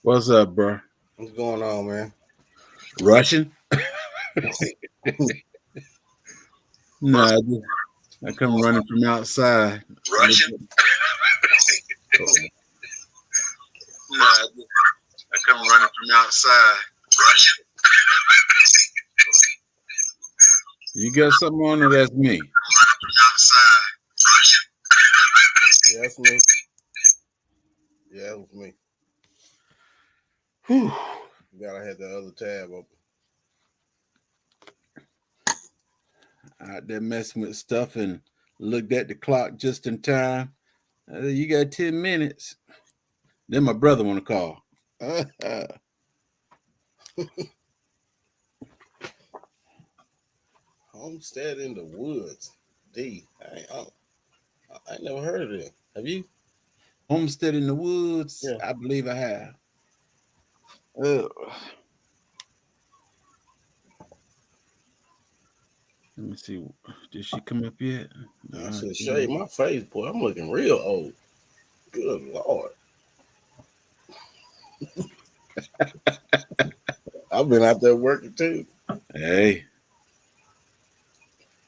What's up, bro? What's going on, man? Russian? Nah, I come running from outside. Russian? Nah, I come running from outside. Russian? You got something on, or that's me? Running from outside. Russian? Yeah, that's me. Yeah, it was me. Whew. You gotta have the other tab open. Out there messing with stuff and looked at the clock just in time. You got 10 minutes. Then my brother want to call. Homestead in the Woods. I ain't never heard of it. Have you? Homestead in the Woods. Yeah. I believe I have. Ugh. Let me see. Did she come up yet? I No, should she shave my face, boy. I'm looking real old. Good Lord. I've been out there working too. Hey,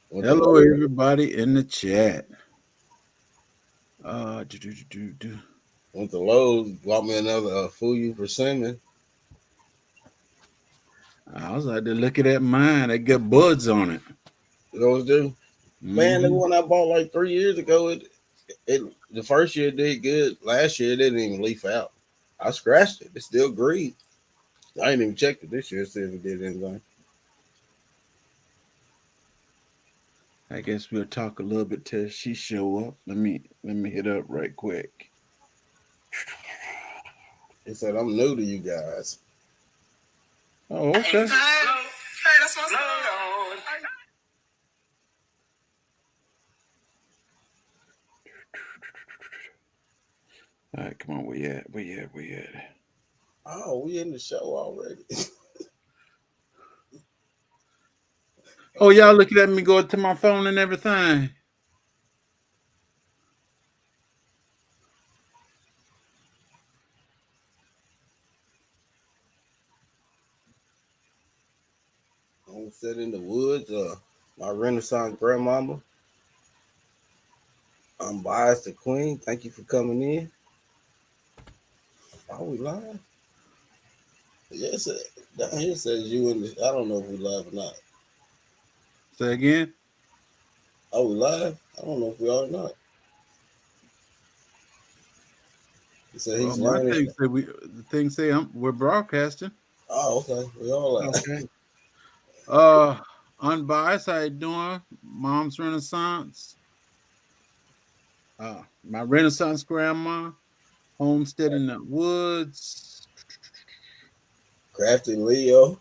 Went to hello Lowe's. everybody in the chat. Do, do, do, do, do. Went to Lowe's. Bought me another Fuyu persimmon. I was out there looking at mine. They got buds on it. Those do. Man, the Hmm. one I bought like 3 years ago, it the first year did good. Last year it didn't even leaf out. I scratched it. It's still green. I ain't even checked it this year to see if it did anything. I guess we'll talk a little bit till she show up. Let me hit up right quick. It said I'm new to you guys. Oh, okay. Hey, that's my son. All right, come on. Where you at? Where you at? Where you at? Oh, we in the show already. Oh, y'all looking at me go to my phone and everything. I'm sitting in the woods. My Renaissance grandmama. I'm biased the queen. Thank you for coming in. Are we live? Yes, down here says you in the. I don't know if we live or not. Say again. Are we live? I don't know if we are or not. He said Well, he's my learning. thing say the thing say we're broadcasting. Oh, okay. We all live. Okay. Uh, Unbiased. How you doing? Mom's Renaissance. My Renaissance grandma. Homestead in the woods. Crafty Leo.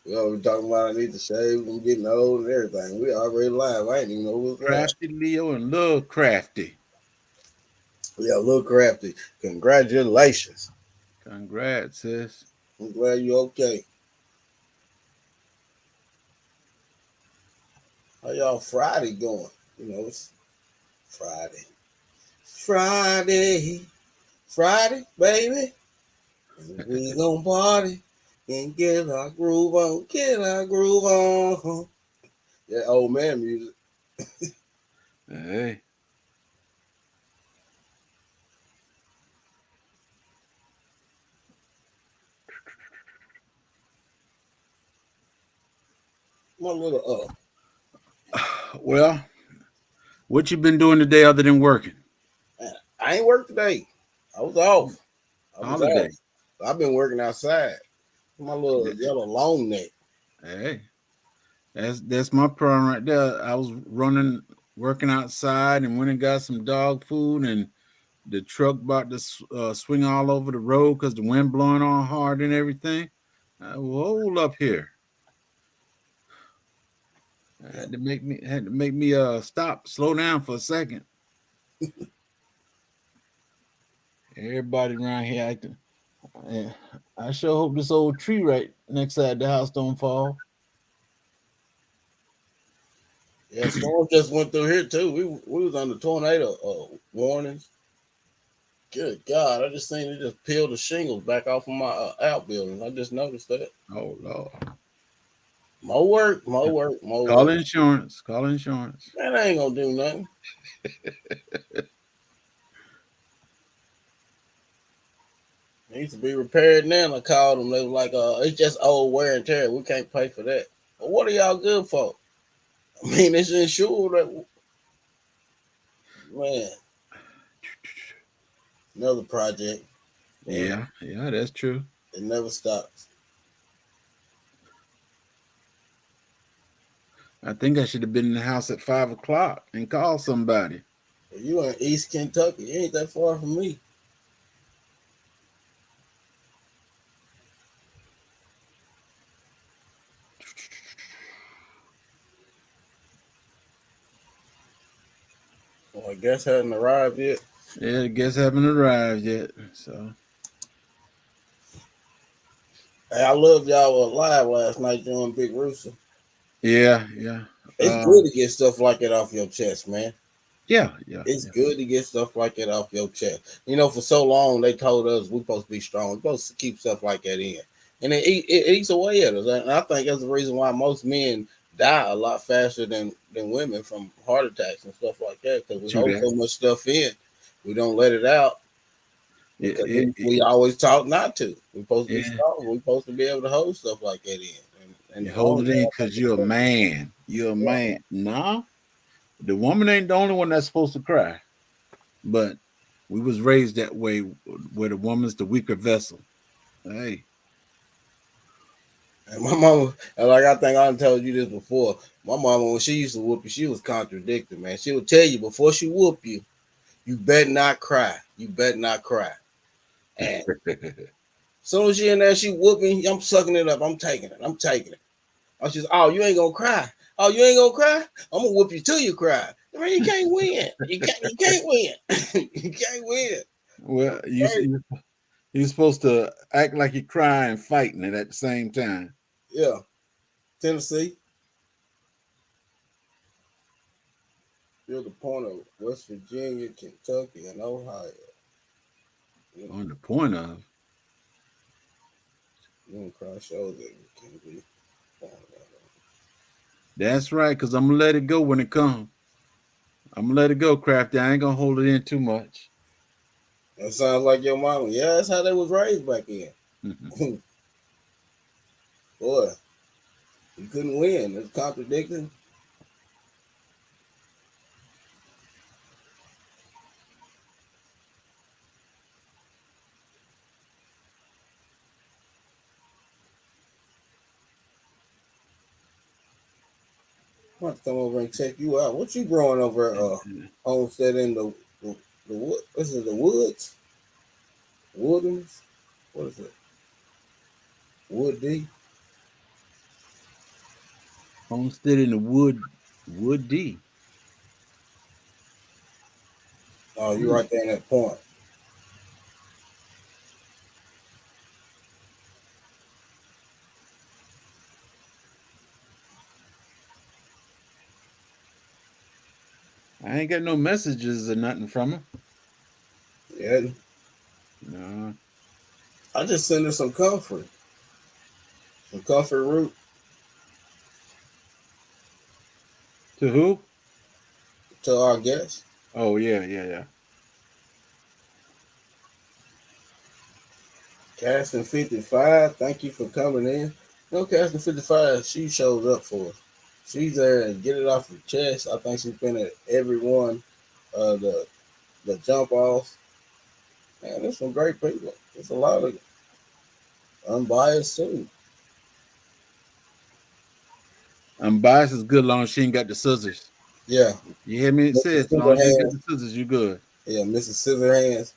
We always talking about I need to shave. I'm getting old and everything. We already live. I ain't even know who was live. Crafty Leo and Lil Crafty. Yeah, a little crafty. Congratulations. Congrats, sis. I'm glad you're okay. How y'all Friday going? You know, it's Friday. Friday. Friday, baby. We gonna party and get our groove on. Get our groove on. Yeah, old man music. Hey. My little Well, what you been doing today other than working? man, I ain't worked today. I was off. I was Holiday. off. I've been working outside. My little yellow long neck. Hey, that's my problem right there. I was working outside, and went and got some dog food, and the truck about to swing all over the road because the wind blowing all hard and everything. Hold up here. I had to make me stop, slow down for a second. Everybody around here acting. Yeah, I sure hope this old tree right next side the house don't fall. Yeah, storm just went through here too. We was under tornado warnings. Good God, I just seen it just peel the shingles back off of my outbuilding. I just noticed that. Oh Lord. More work, more work, more Call work. insurance. Call insurance. Man, I ain't gonna do nothing. It needs to be repaired now. I called them. They was like, it's just old wear and tear. We can't pay for that. But what are y'all good for? I mean, it's insured. Man, another project. Man, Yeah, yeah, that's true. it never stops. I think I should have been in the house at 5 o'clock and called somebody. You in East Kentucky. You ain't that far from me. Well, I guess hadn't arrived yet. Yeah, I guess I haven't arrived yet. So Hey, I loved y'all were live last night doing Big Rooster. yeah, yeah. It's good to get stuff like that off your chest, man. Yeah, yeah, It's yeah. good to get stuff like that off your chest. You know, for so long they told us we're supposed to be strong. We're supposed to keep stuff like that in, and it eats away at us. And I think that's the reason why most men die a lot faster than women from heart attacks and stuff like that, because we True hold that. so much stuff in, we don't let it out It, because it, we it, always talk not to. We're supposed to be yeah. strong. We're supposed to be able to hold stuff like that in, and You the hold only it thing in I think because is you're a better. man. You're a Yeah. man. Nah, the woman ain't the only one that's supposed to cry. But we was raised that way, where the woman's the weaker vessel. Hey, And my mama, and like I think I told you this before. My mama, when she used to whoop you, she was contradicting, man. She would tell you before she whoop you, you better not cry. You better not cry. And soon as she in there, she whooping, I'm sucking it up. I'm taking it. I'm taking it. I she's, oh, you ain't gonna cry. Oh, you ain't gonna cry? I'm gonna whoop you till you cry. I mean, you can't win. You can't win. You can't win. well, Right? you're supposed to act like you're crying and fighting it at the same time. Yeah. Tennessee, you're the point of West Virginia, Kentucky, and Ohio. You On the point of, don't cry shows that can be. that's right, because I'm gonna let it go when it comes. I'm gonna let it go, Crafty. I ain't gonna hold it in too much. That sounds like your mama. Yeah, that's how they was raised back then. Boy, you couldn't win. It's contradicting. I'm about to come over and check you out. What you growing over at Homestead in the wood? What's it? The woods? Woodlands? What is it? Wood D? Homestead in the Wood D. Oh, you're right there in that point. I ain't got no messages or nothing from him. Yeah. No. I just sent her some comfort. Some comfort root To who? to our guests. Oh yeah, yeah, yeah. Casting 55, thank you for coming in. No, Casting 55, she shows up for us. She's there and get it off her chest. I think she's been at every one of the jump offs. Man, there's some great people. There's a lot of unbiased too. Unbiased is good, long as she ain't got the scissors. Yeah, You hear me? It Mrs. says, as long as you ain't got Scissorhands. the scissors, you good. Yeah, Mrs. Scissorhands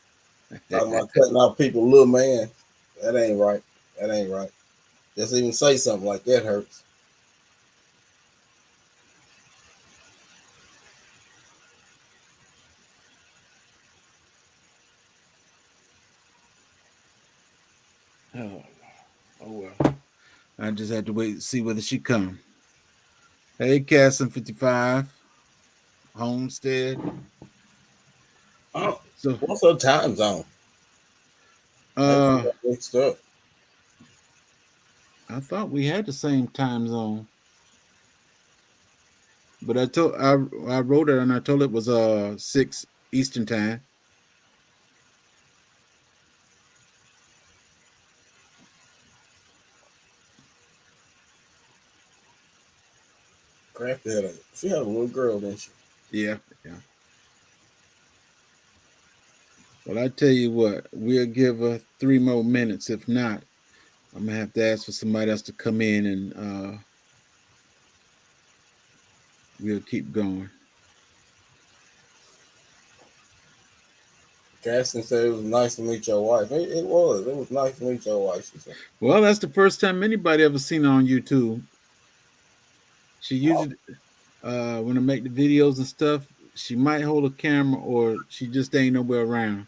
talking about cutting out people, little man. That ain't right. That ain't right. Just even say something like that hurts. Oh, oh well. I just had to wait and see whether she come. Hey, Casson 55, Homestead. So What's her time zone? I uh got mixed up. I thought we had the same time zone. But I wrote it and I told it was 6 Eastern time. Crafty she had a little girl, didn't she? Yeah, yeah. Well, I tell you what, we'll give her 3 more minutes. If not, I'm gonna have to ask for somebody else to come in and we'll keep going. Gaston said it was nice to meet your wife. It was. It was nice to meet your wife, she said. Well, that's the first time anybody ever seen her on YouTube. She Oh, usually when I make the videos and stuff, she might hold a camera or she just ain't nowhere around.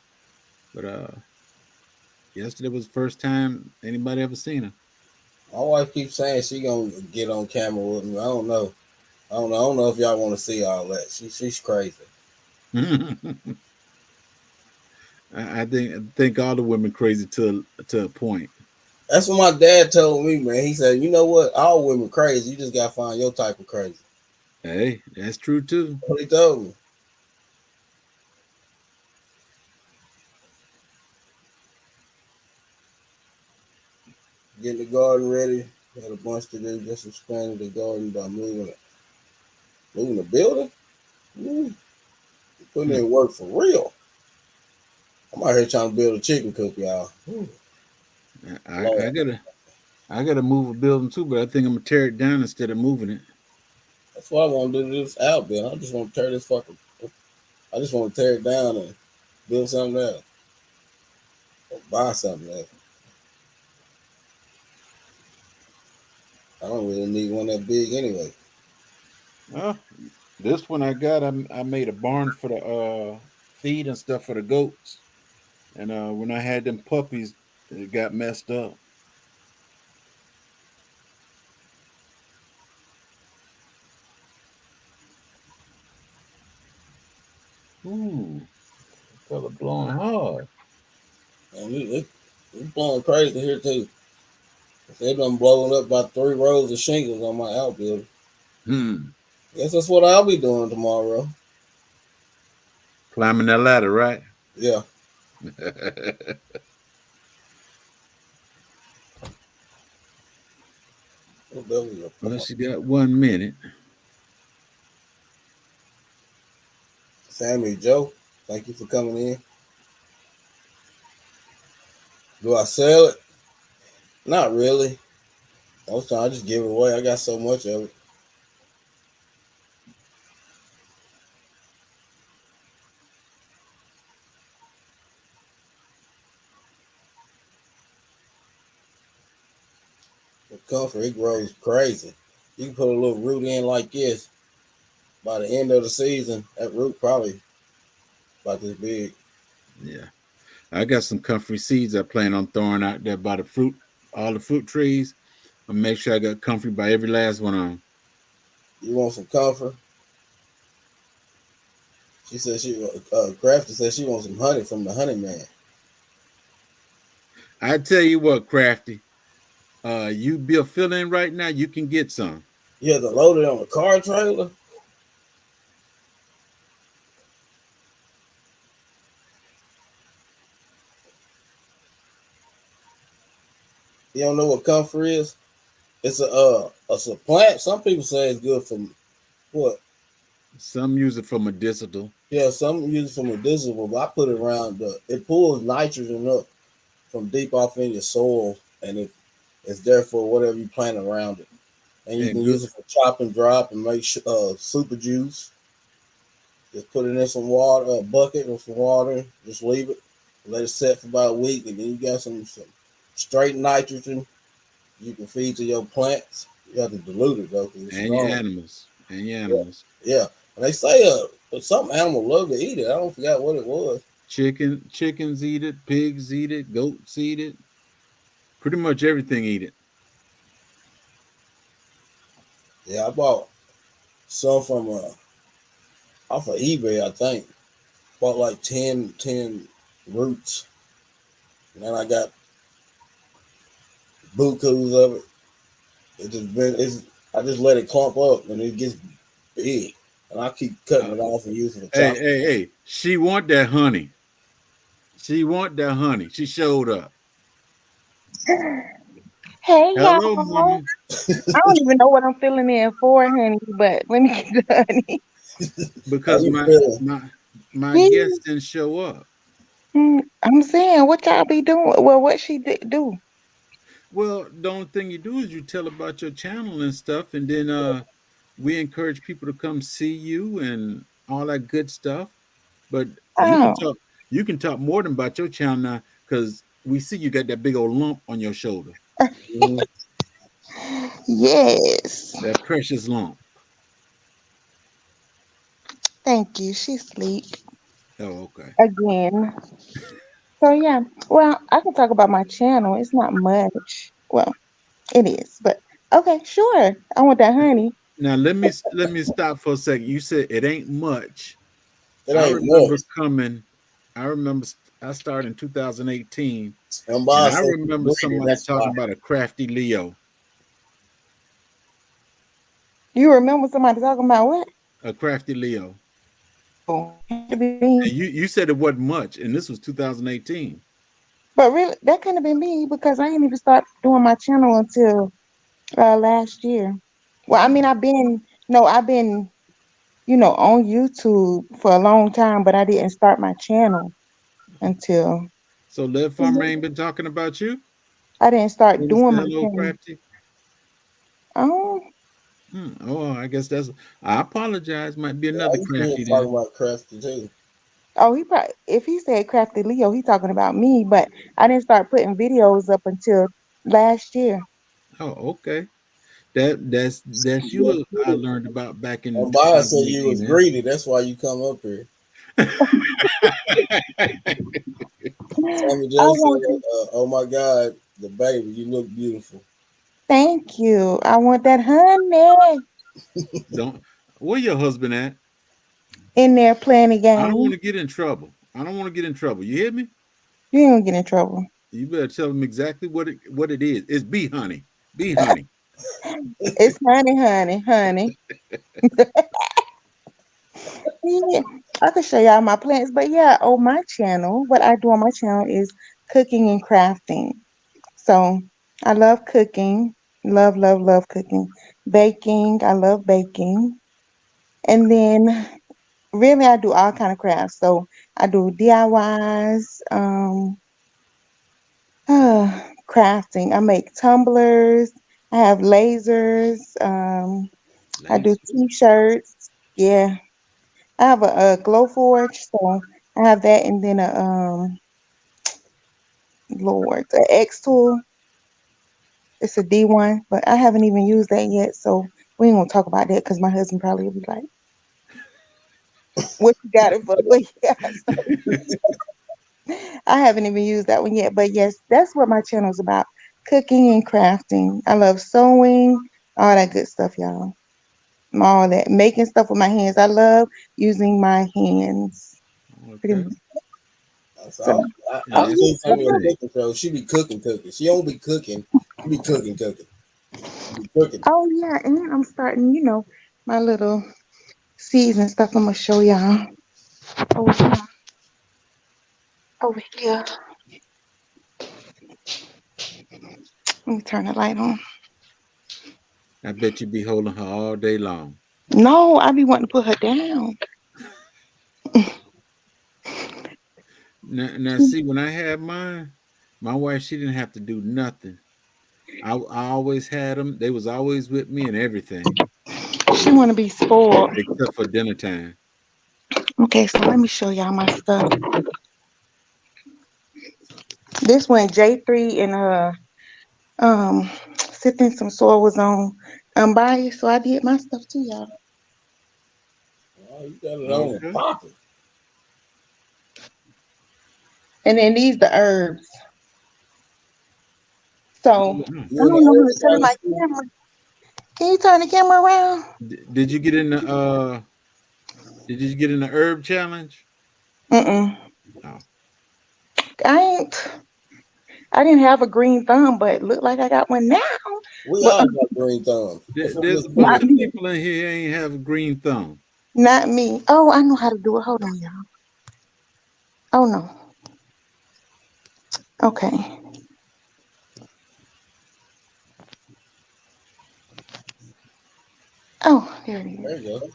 But yesterday was the first time anybody ever seen my wife keeps saying she gonna get on camera with me. I don't know. I don't know. I don't know if y'all want to see all that. She's crazy. her. I think all the women crazy to a point. That's what my dad told me, man. He said, you know what? All women crazy. You just gotta find your type of crazy. Hey, that's true too. That's what he told me. Getting the garden ready. Had a bunch to do. Just expanded the garden by moving the building. Ooh, putting in work for real. I'm out here trying to build a chicken coop, y'all. Ooh, I, Lord. I gotta I gotta move a building too, but I think I'm gonna tear it down instead of moving it. That's what I want to do to this outbuild. I just want to tear this fucking. I just want to tear it down and build something else or buy something else. I don't really need one that big anyway. Well, this one I got, I made a barn for the feed and stuff for the goats, and when I had them puppies, it got messed up. Ooh, fella blowing hard. And it's blowing crazy here too. They done blowing up about 3 rows of shingles on my outbuilding. Hmm. Guess that's what I'll be doing tomorrow. Climbing that ladder, right? Yeah. What the hell Well, come on. she got 1 minute. Sammy Joe, thank you for coming in. Do I sell it? Not really. Most time I just give it away. I got so much of it. The comfort, it grows crazy. You can put a little root in like this. By the end of the season, that root probably about this big. Yeah, I got some comfrey seeds I plan on throwing out there by the fruit, all the fruit trees. I'll make sure I got comfrey by every last one of them. You want some comfort? She said Crafty said she wants some honey from the honey man. I tell you what, Crafty, you be a fill in right now, you can get some. You have to load it on a car trailer. You don't know what comfort is? It's a plant. Some people say it's good for what? Some use it for medicinal. Yeah, some use it for medicinal, but I put it around it pulls nitrogen up from deep off in your soil, and it's there for whatever you plant around it. And you can And good. use it for chop and drop and make super juice. Just put it in some water, a bucket with some water. Just leave it, let it set for about a week, and then you got some straight nitrogen you can feed to your plants. You have to dilute it though, because it's And your strong. animals. And your Yeah, animals. yeah. And they say but some animals love to eat it. I don't forget what it was. Chickens eat it, pigs eat it, goats eat it. Pretty much everything eat it. Yeah, I bought some from off of eBay, I think. bought like ten roots, and then I got bukus of it. It just been it's I just let it clump up and it gets big, and I keep cutting Uh, it off and using the hey, chopper. hey, hey! She want that honey. She want that honey. She showed up. Hey Hello, y'all. mommy. I don't even know what I'm feeling in for, honey, but let me get the honey. How Because you my feeling? my my Yeah. guest didn't show up. I'm saying, what y'all be doing? Well, what she did do? Well, the only thing you do is you tell about your channel and stuff, and then we encourage people to come see you and all that good stuff. But you can Oh, talk you can talk more than about your channel now because we see you got that big old lump on your shoulder. Mhm. yes. That precious lump. Thank you. She sleep Oh, okay. again. So yeah. Well, I can talk about my channel. It's not much. Well, it is, but okay, sure. I want that honey. Now let me stop for a second. You said it ain't much. It I ain't remember much. coming. I remember I started in 2018, And and by I social remember media, somebody that's why. talking about a crafty Leo, You remember somebody talking about what? a crafty Leo, Oh, had to be me. and you said it wasn't much, and this was 2018. But really, that couldn't have been me because I didn't even start doing my channel until last year. Well, I Oh, mean, I've been, on YouTube for a long time, but I didn't start my channel until so Liv Farmer ain't been talking about you. I didn't start When it's doing the my hello channel. crafty. Oh, Oh, I guess that's. I apologize. Might be Yeah, I another used to hear him crafty talking then. about crafty too. oh, he probably if he said Crafty Leo, he talking about me, but I didn't start putting videos up until last year. Oh, okay. That's you. I learned about back in And Baya said you 2018. was greedy. That's why you come up here. Tommy I J said, want to "Oh my God, the baby, you look beautiful." thank you. I want that honey Don't. Where your husband at? in there playing the I don't want game. to get in trouble. I don't want to get in trouble. You hear me? You ain't gonna get in trouble. You better tell him exactly what it is. It's bee honey. Bee honey. It's honey, honey, honey. Yeah, I can show y'all my plants, but yeah, on my channel, what I do on my channel is cooking and crafting. So I love cooking, love, love, love cooking. Baking, I love baking. And then really I do all kind of crafts. So I do DIYs, crafting. I make tumblers, I have lasers, I do Laser. t-shirts. Yeah. I have a glow forge, so I have that, and then Lord, the X tool. It's a D1, but I haven't even used that yet, so we ain't gonna talk about that because my husband probably will be like, "What you got it for?" But yeah, so I haven't even used that one yet. But yes, that's what my channel is about: cooking and crafting. I love sewing, all that good stuff, y'all. All that making stuff with my hands. I love using my hands, pretty Okay. much. So, So Yeah, I've oh that's seen a some good of your yeah, thing. cooking shows. She be cooking, cooking. She don't be cooking. She be cooking, cooking. She be cooking. oh yeah, and I'm starting, my little seeds and stuff. I'm gonna show y'all over here. Over here. Let me turn the light on. I bet you be holding her all day long. No, I be wanting to put her down. Now, see, when I had mine, my wife she didn't have to do nothing. I always had them. They was always with me and everything, She wanna be spoiled. except for dinner time. Okay, so let me show y'all my stuff. This one J3 and sipping some soil was on unbiased, so I did my stuff too, y'all. Oh, you got it on and Okay. popping. And then these the herbs. So Mhm. I You in the don't know how to herb turn my challenge too? camera. Can you turn the camera around? Did you get in the herb challenge? Mm-mm. Oh, I ain't. I didn't have a green thumb, but look like I got one now. We But all got green thumbs. That's what there's Miss a bunch Piggy not of me. said. people in here ain't have a green thumb. Not me. Oh, I know how to do it. Hold on, y'all. Oh no. Okay. Oh, there it is. There you go.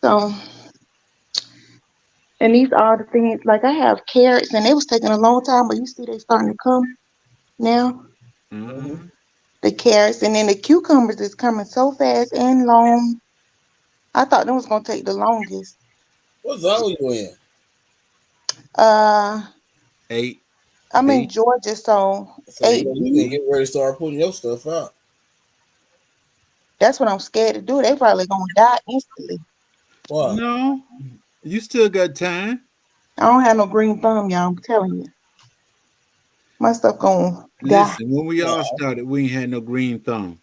So, and these are the things. Like I have carrots, and it was taking a long time, but you see they starting to come now. Mm-hmm. Uh-huh. The carrots, and then the cucumbers is coming so fast and long. I thought them was gonna take the longest. What zone you in? Uh, Eight I'm in B. Georgia, so So you know you 8B. can get ready to start putting your stuff out. That's what I'm scared to do. They probably gonna die instantly. Why? No, you still got time. I don't have no green thumb, y'all. I'm telling you, my stuff gonna die. Listen, when we all No. started, we ain't had no green thumb.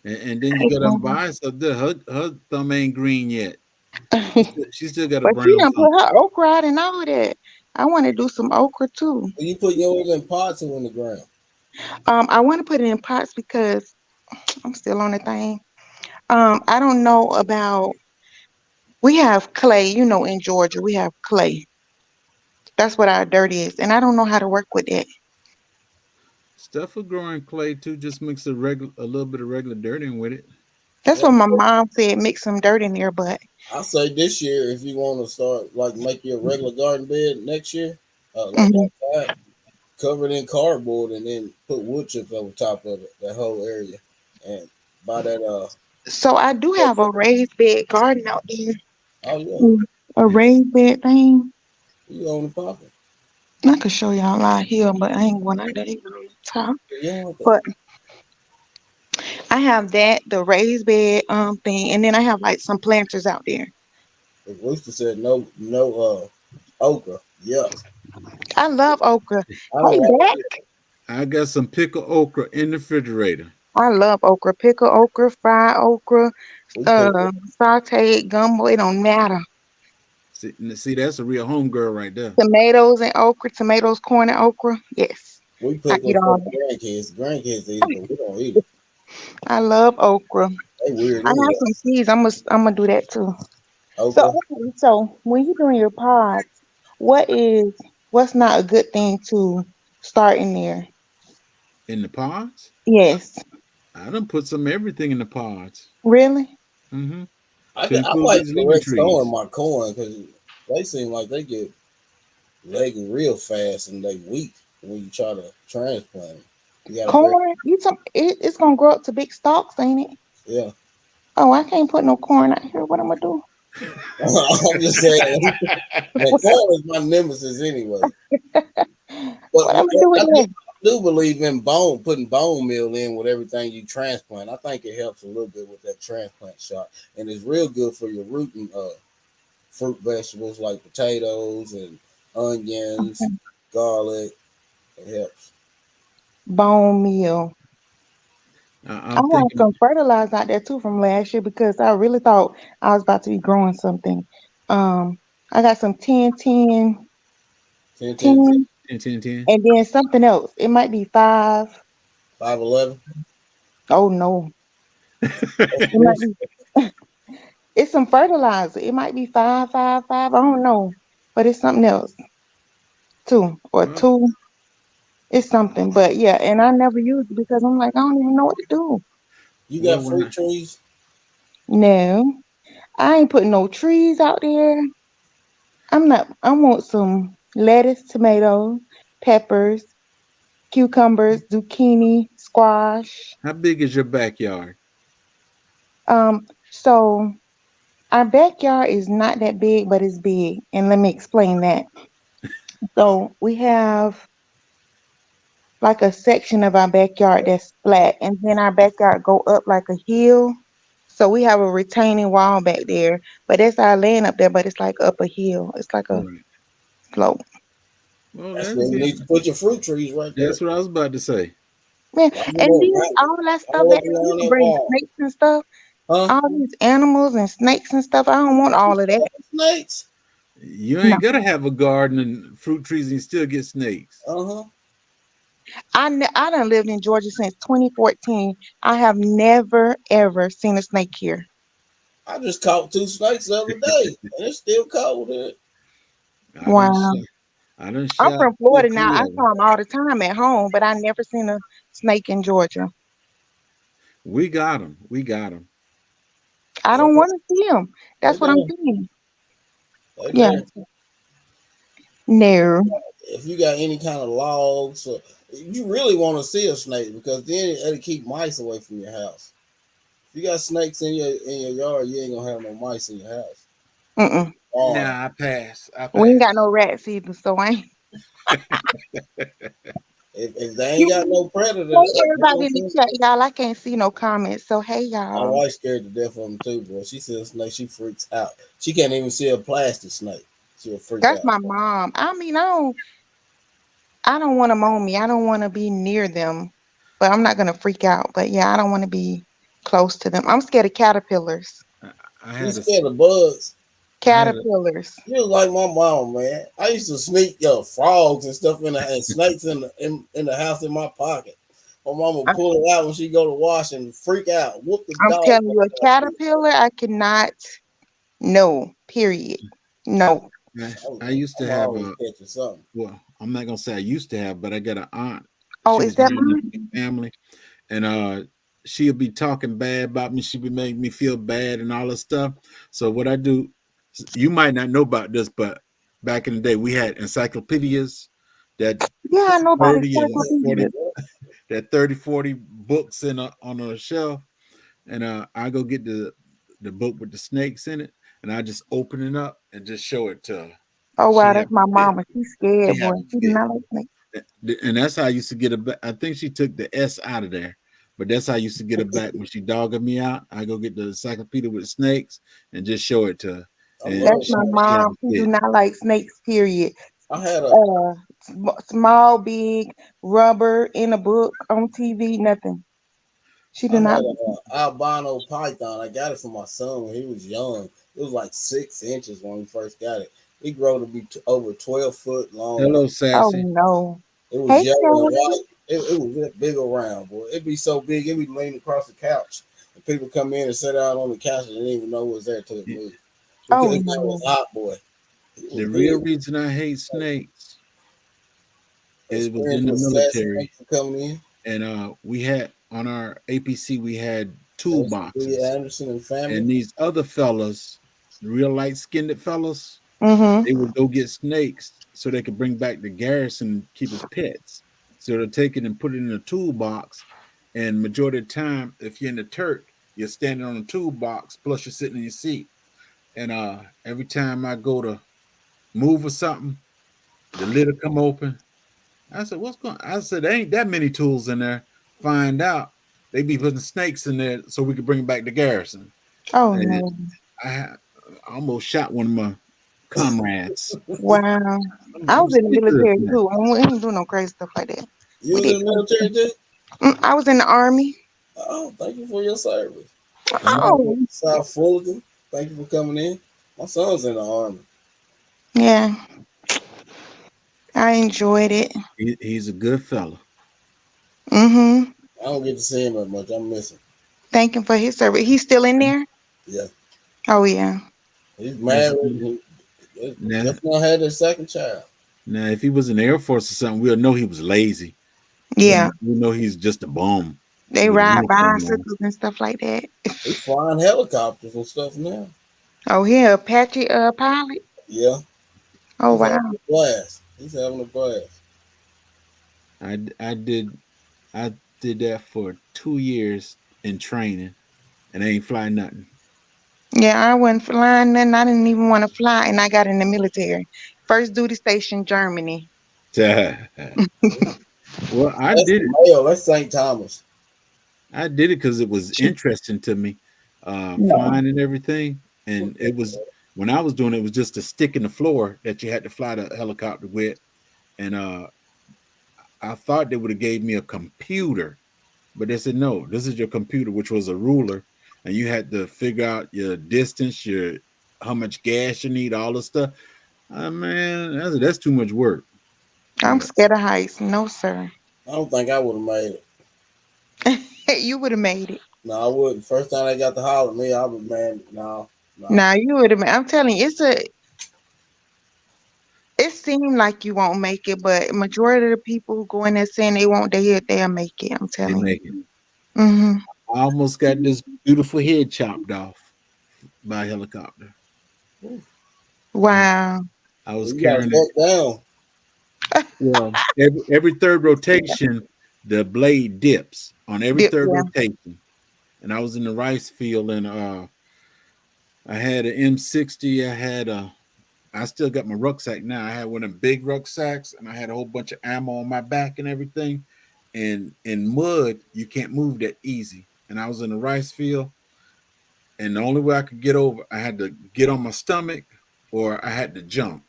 And then you Hey, got to buy stuff. Her thumb ain't green yet. She still got a but she brown done thumb. put her okra out and all that. I want to do some okra too. You put yours in pots or in the ground. I want to put it in pots because I'm still on the thing. I don't know about. We have clay, in Georgia we have clay. That's what our dirt is, and I don't know how to work with it. Stuff for growing clay too. Just mix a little bit of regular dirt in with it. That's Yeah. what my mom said. Mix some dirt in there, but I say this year, if you want to start like make your regular garden bed next year, like mhm. outside, cover it in cardboard and then put wood chips over top of it, that whole area, and buy that. So I do have a raised bed garden out there. Oh yeah, Mm, a raised bed thing. you own the popping. I could show y'all out here, but I ain't going out there even on the top. You don't want that. But I have that, the raised bed thing, and then I have like some planters out there. If Rooster said no, no okra, yuck. I love okra. I don't Hey, like Dak. it. I got some pickled okra in the refrigerator. I love okra. Pickle okra, fry okra, We pick sauteed gumbo. It don't matter. See, that's a real homegirl right there. Tomatoes and okra, tomatoes, corn and okra. Yes, we I pick eat them for all the that. grandkids. Grandkids eat it, but we don't eat it. I love okra. They weird I have anyway. some seeds. I'm gonna do that too. So Okra. okay, so when you're doing your pods, what is what's not a good thing to start in there? In the pods, Yes, I done put some everything in the pods. really. Mm-hmm. I, To I include like these living direct sowing trees. my corn because they seem like they get leggy real fast and they weak when you try to transplant them. You got to bear. Corn, it's gonna grow up to big stalks, ain't it? Yeah. Oh, I can't put no corn out here. What am I do? I'm just saying, man, corn is my nemesis anyway. But What am I do with that? I do believe in putting bone meal in with everything you transplant. I think it helps a little bit with that transplant shot, and it's real good for your rooting fruit vegetables like potatoes and onions, garlic. It helps. Mm. Bone meal. I I'm have thinking some fertilizer out there too from last year because I really thought I was about to be growing something. Um, I got some 10, 10, 10, 10, 10, 10, 10, 10. and then something else. It might be five. 5, 11. Oh no, it might be. It's some fertilizer. It might be five, five, five. I don't know, but it's something else too, or well, two. It's something, but yeah, and I never use it because I'm like I don't even know what to do. You well, got when fruit I, trees? No, I ain't putting no trees out there. I'm not. I want some lettuce, tomatoes, peppers, cucumbers, zucchini, squash. how big is your backyard? So our backyard is not that big, but it's big, and let me explain that. So we have like a section of our backyard that's flat, and then our backyard go up like a hill. So we have a retaining wall back there, but that's our land up there, but it's like up a hill. It's like a Right. slope. Well, That's that's where you good. need to put your fruit trees right there. That's what I was about to say. Man, Line them and up then right, all that stuff all back up there, you around can that bring wall. snakes and stuff, Huh? all these animals and snakes and stuff. I don't want all of that. Snakes? You No, ain't gotta have a garden and fruit trees and you still get snakes. Uh-huh. I done lived in Georgia since 2014. I have never ever seen a snake here. I just caught two snakes the other day, and it's still cold here. I done Wow. shot. I done I'm shot from two or Florida now. three I of them. saw them all the time at home, but I never seen a snake in Georgia. We got them. We got them. I Yeah, don't want to see them. they That's what I'm there. saying. They Yeah. there. No. If you got any kind of logs, or, you really want to see a snake because then it'll keep mice away from your house. If you got snakes in your yard, you ain't gonna have no mice in your house. Mm-mm. Or Nah, I pass. I We ain't pass. got no rats either, so I ain't. if they ain't got You, no predator, hey, they everybody gonna in the see. chat, y'all. I can't see no comments, so hey, My y'all. wife's scared to death of them too, bro. She sees a snake, she freaks out. She can't even see a plastic snake. She'll freak That's out. my mom. I mean, I don't want them on me. I don't want to be near them, but I'm not gonna freak out. But yeah, I don't want to be close to them. I'm scared of caterpillars. I, I She's had a. scared of bugs. I had a. Caterpillars. She was like my mom, man. I used to sneak frogs and stuff and snakes in the house in my pocket. My mom would I- pull it out when she go to wash and freak out, whoop the I'm dog. telling you, a caterpillar, I cannot. No. Period. No. I used to I'm have always a. catching something. Well, I'm not gonna say I used to have, but I got an aunt. Oh, She is was that married in mine? a family, and she'll be talking bad about me. She'll be making me feel bad and all this stuff. So what I do, you might not know about this, but back in the day we had encyclopedias that Yeah, I know about 30 and 40 encyclopedias. that 30 40 books on a shelf, and I go get the book with the snakes in it, and I just open it up and just show it to her. Oh She wow, have that's my fit. mama. She's scared, She boy. having She do fit. not like snakes. And that's how I used to get her back. I think she took the S out of there, but that's how I used to get her back when she dogged me out. I go get the encyclopedia with snakes and just show it to her, I and love That's my snakes. she have mom. a She do fit. not like snakes. Period. I had a Small, big, rubber in a book on TV. Nothing. She I do had not. a albino python. I got it for my son when he was young. It was like 6 inches when we first got it. It grew to be over 12 foot long. Hello, Oh sassy. no. It was Hey, yellow and Sarah. white. It was that big around, boy. It'd be so big, it'd be laying across the couch. And people come in and sit down on the couch and didn't even know it was there till it moved. Oh Because that was no. hot, boy. It was The real big. reason I hate snakes, it was Experience in the with Sassy. military, Thanks for coming in. and we had on our APC we had Thanks to Lee toolboxes, Anderson and family. and these other fellas, the real light skinned fellas, Mhm. they would go get snakes so they could bring back the garrison and keep as pets. So they'll take it and put it in a toolbox. And majority of the time, if you're in the Turk, you're standing on a toolbox, plus you're sitting in your seat. And every time I go to move or something, the lid will come open. I said, "What's going?" I said, "There ain't that many tools in there." Find out they be putting snakes in there so we could bring back the garrison. Oh And no. I almost shot one of my comrades. Wow. I I'm was in the sticker military for that. too. We didn't do no crazy stuff like that. You We was did. in the military too? I was in the army. Oh, thank you for your service. I'm Oh South Fulton, thank you for coming in. My son's in the army. yeah. I enjoyed it. he's a good fella. Mhm. I don't get to see him that much. I'm missing. Thank him for his service. He's still in there. Yeah, Oh yeah. he's That's married. good. He Now, just now had his second child. now, if he was in the Air Force or something, we'll know he was lazy. Yeah. We know he's just a bum They with a ride uniform on. bicycles and stuff like that. He's flying helicopters and stuff now. Oh, yeah, Apache pilot. Yeah, Oh he's having wow. a blast. He's having a blast. I did I did that for 2 years in training, and I ain't fly nothing. Yeah, I wasn't flying nothing. I didn't even want to fly, and I got in the military. First duty station, Germany. Well, That's Mayo. That's St. Thomas. I did it because it was interesting to me, No. flying and everything. And it was when I was doing it, it was just a stick in the floor that you had to fly the helicopter with. And I thought they would have gave me a computer, but they said no, this is your computer, which was a ruler, and you had to figure out your distance, your how much gas you need, all this stuff. Man, that's too much work. I'm Yeah, scared of heights. No, sir. I don't think I would have made it. You would have made it. No, I wouldn't. First time they got to holler at me, I was man. No, no. Now you would have. I'm telling you, it's a. It seemed like you won't make it, but majority of the people who go in there saying they won't, they'll make it. I'm they telling make it. you. I almost got this beautiful head chopped off by a helicopter. I, Wow. I was You got to carrying it. back down. Well, every third rotation, the blade dips on every third Yeah. rotation. And I was in the rice field, and I had an M60. I still got my rucksack now. I had one of them big rucksacks, and I had a whole bunch of ammo on my back and everything. And in mud, you can't move that easy. And I was in the rice field, and the only way I could get over, I had to get on my stomach, or I had to jump.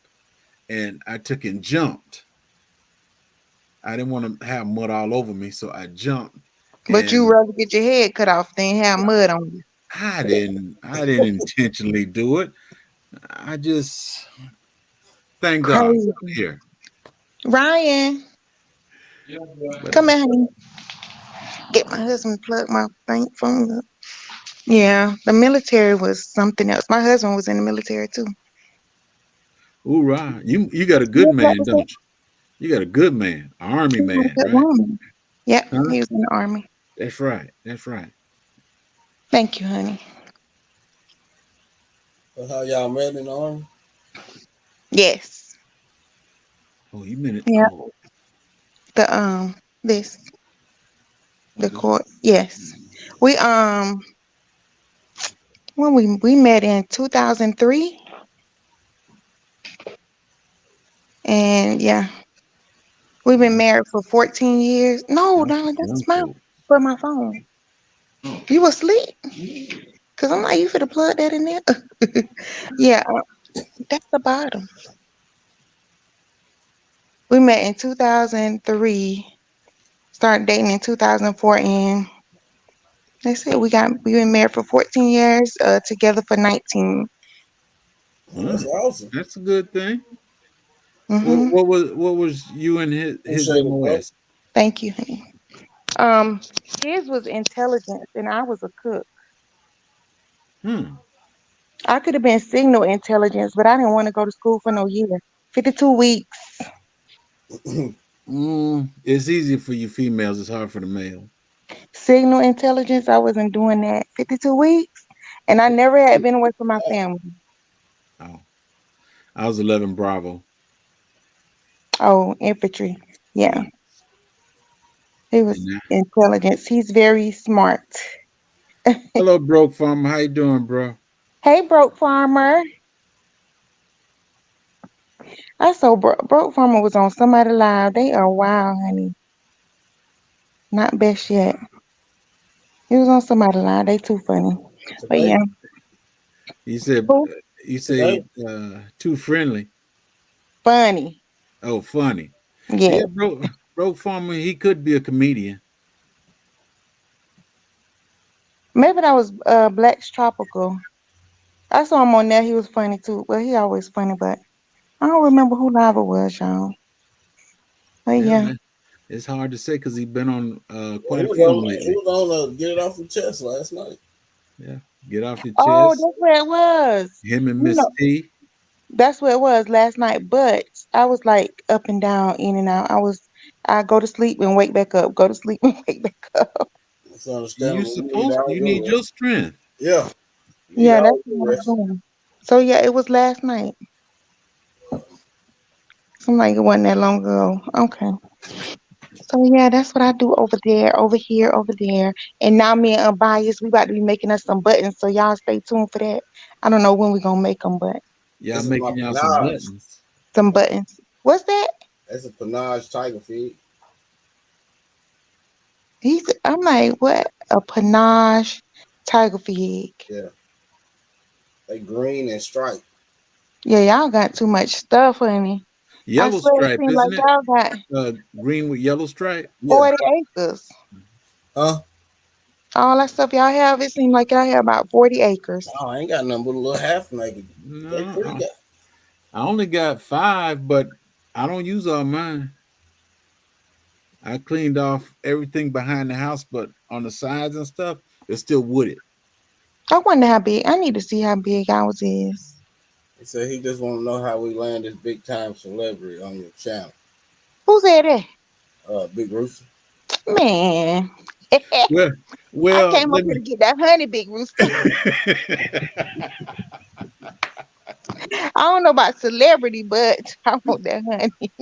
And I took and jumped. I didn't want to have mud all over me, so I jumped. But you And rather get your head cut off than have mud on you. I didn't intentionally do it. I just thank God Crazy. I'm here. Ryan, But come here, honey. Get my husband to plug my phone up. Yeah, the military was something else. My husband was in the military too. hoorah. You got a He good was man, don't you? You got a good man, an army a man, good right? woman. Yep, Huh? he was in the army. That's right. That's right. Thank you, honey. That's how y'all met in the army. Yes. Oh, you meant it. Yeah. Oh, The this the court. Yes. We when we met in 2003, and yeah, we've been yeah, married for 14 years. No, young, darling, that's young my folk. for my phone. You asleep? Cause I'm like, you finna plug that in there? Yeah, that's the bottom. We met in 2003, started dating in 2004, and that's it. We been married for 14 years, together for 19. Oh, that's Huh. awesome. That's a good thing. Mm-hmm. What was you and his Appreciate it, bro. MOS? Thank you, honey. Um, his was intelligence, and I was a cook. Hmm. I could have been signal intelligence, but I didn't want to go to school for no year. 52 weeks. It's easy for you females. It's hard for the male. Signal intelligence, I wasn't doing that. 52 weeks, and I never had been away from my family. Oh, I was 11 Bravo. Oh, infantry. Yeah, Yeah. he And was now, intelligence. He's very smart. hello, broke farmer. How you doing, bro? Hey, broke farmer. I saw broke farmer was on somebody live. They are wild, honey. Not best yet. He was on somebody live. They too funny. But Today, yeah, You said cool. you today. say too friendly. Funny. Oh, funny. Yeah. Yeah, broke farmer. He could be a comedian. Maybe that was Black's Tropical. I saw him on there. He was funny too. Well, he always funny, but I don't remember who live it was, y'all. But Yeah, yeah. man. It's hard to say because he's been on Well, quite a few of them he lately. was on Get It Off the Chest last night. Yeah, get off your Oh, chest. that's where it was. Him and You Miss know, T. that's where it was last night. But I was like up and down, in and out. I go to sleep and wake back up. Go to sleep and wake back up. It's You understandable. You need supposed all you need your your rest. strength. Yeah, you need Yeah, that's all your what I'm rest. doing. So yeah, it was last night. Seemed like it wasn't that long ago. Okay. So yeah, that's what I do over there, over here, over there. And now me and Unbiased, we about to be making us some buttons. So y'all stay tuned for that. I don't know when we're gonna make them, but Y'all This is my making y'all some Panage. buttons. some buttons. What's that? That's a Panage tiger feed. I'm like, what? A panache tiger fig. Yeah, they green and striped. Yeah, y'all got too much stuff, honey. I Yellow swear it stripe, seems like isn't it? y'all got Green with yellow stripe. Yeah, 40 acres. huh? All that stuff y'all have, it seems like y'all have about 40 acres. Oh, I ain't got nothing but a little half an acre. They No, pretty good. I only got 5, but I don't use all mine. I cleaned off everything behind the house, but on the sides and stuff, it's still wooded. I wonder how big. I need to see how big ours is. He said he just want to know how we land this big time celebrity on your channel. Who said that? Big Rooster. Man. Well, I well, came up let here to me. get that honey, big rooster. I don't know about celebrity, but I want that honey.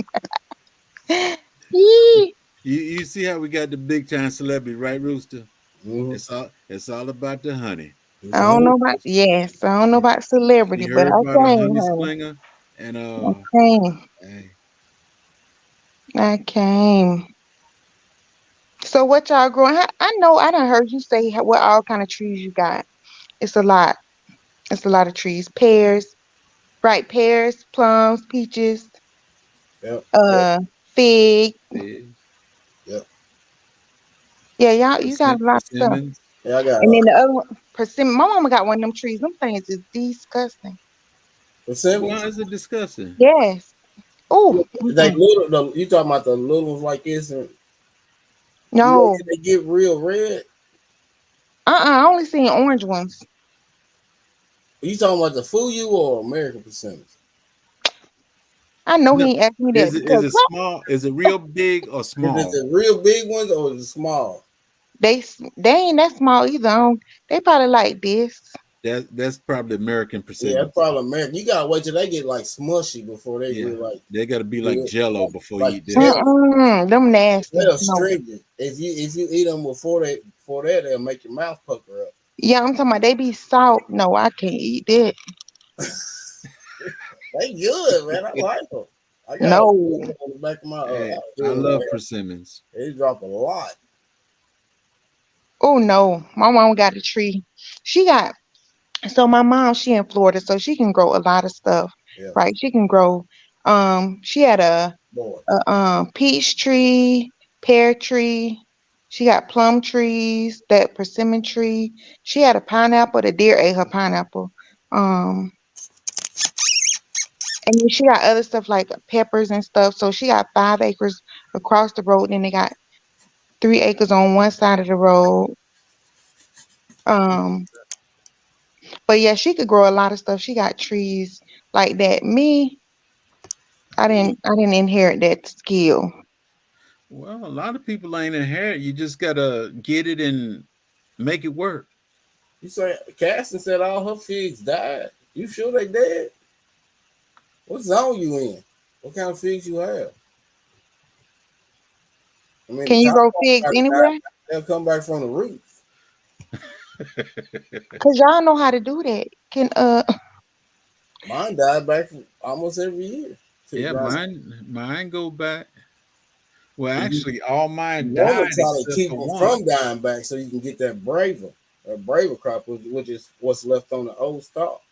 Yee. You see how we got the big time celebrity, right, Rooster? Mm-hmm. It's all about the honey. He's I a don't honey know about rooster. yes, I don't know about He celebrity, but heard I about a came, honey honey. slinger, and I came. hey, I came. So what y'all growing? I know I done heard you say what all kind of trees you got. It's a lot. It's a lot of trees. Pears, right? Pears, plums, peaches, Yep. uh, fig. figs, Yep. Yeah, y'all, you got a lot of stuff. persimmons. Yeah, I got And then the other one, persimmon. My mama got one of them trees. Them things is disgusting. persimmons. Why is it disgusting? Yes. Oh, They little. You talking about the little ones like this? And you know no. they get real red. I only seen orange ones. You talking about the Fuyu or American persimmons? I know No, he ain't asked me that is because it small? Is it real big or Is it small? the real big ones or is it small? they ain't that small either. They probably like this. That's probably American Yeah, that's persimmons. probably American. You gotta wait till they get like smushy before they Yeah, really like they got to be like good, Jello before you like eat them. jelly. Them nasty. They're No. astringent. If you eat them before that, they'll make your mouth pucker up. Yeah, I'm talking about they be salt. No, I can't eat that. They good, man. I like them. I got a No. picture on the back of my Hey, I outdoor, love man. persimmons. They drop a lot. Oh no. My mom got a tree. She got so my mom, she in Florida, so she can grow a lot of stuff. Yeah, Right. She can grow she had boy. a peach tree, pear tree. She got plum trees, that persimmon tree. She had a pineapple. The deer ate her pineapple. Um, and then she got other stuff like peppers and stuff. So she got 5 acres across the road. Then they got 3 acres on one side of the road. Um, but yeah, she could grow a lot of stuff. She got trees like that. Me, I didn't inherit that skill. Well, a lot of people ain't inherit. You just gotta get it and make it work. You say Caston said all her figs died. You sure they dead? What zone you in? What kind of figs you have? I mean, the Can you top grow part figs got to die. anywhere? They'll come back from the roots. Cause y'all know how to do that. Can Mine died back from almost every year to the Yeah, ground. mine go back. Well, You actually, all mine want died to try to except keep for them one. from dying back so you can get that braver crop, which is what's left on the old stock.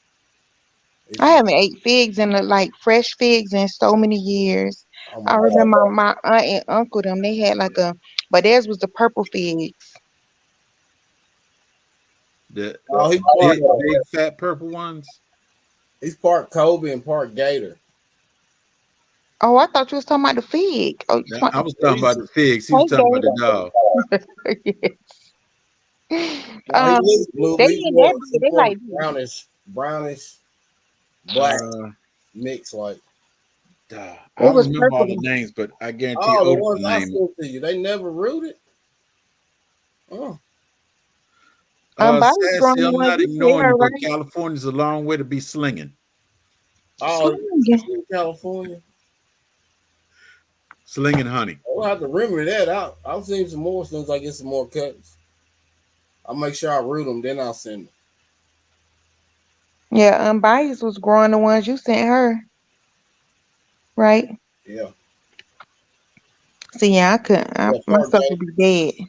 I If you, haven't ate figs in like fresh figs in so many years. oh my I God, remember my aunt and uncle them, they had like but theirs was the purple figs. The oh, big fat purple ones. he's part Kobe and part Gator. Oh, I thought you was talking about the fig. Oh, you Now, I talking was talking about the Easy. figs. He was talking about the about dog. hey, No, he looks blue, they but he's ain't more that it's big. They more like this. brownish black Uh, mix. Like I They don't was remember all purple. the names, but I guarantee oh, the Otis ones will I name sent to you, they never rooted. Oh, them. Bobby's growing Sassy, the I'm ones not you see ignoring her you, but right. California's a long way to be slinging. oh, Swing. in California. Slinging honey. We'll have to remember that. I'll send some more as soon as I get some more cuts. I'll make sure I root them, then I'll send them. Yeah, Bias was growing the ones you sent her, right? Yeah, See, yeah, I couldn't. yeah, My part stuff Gator. would be dead.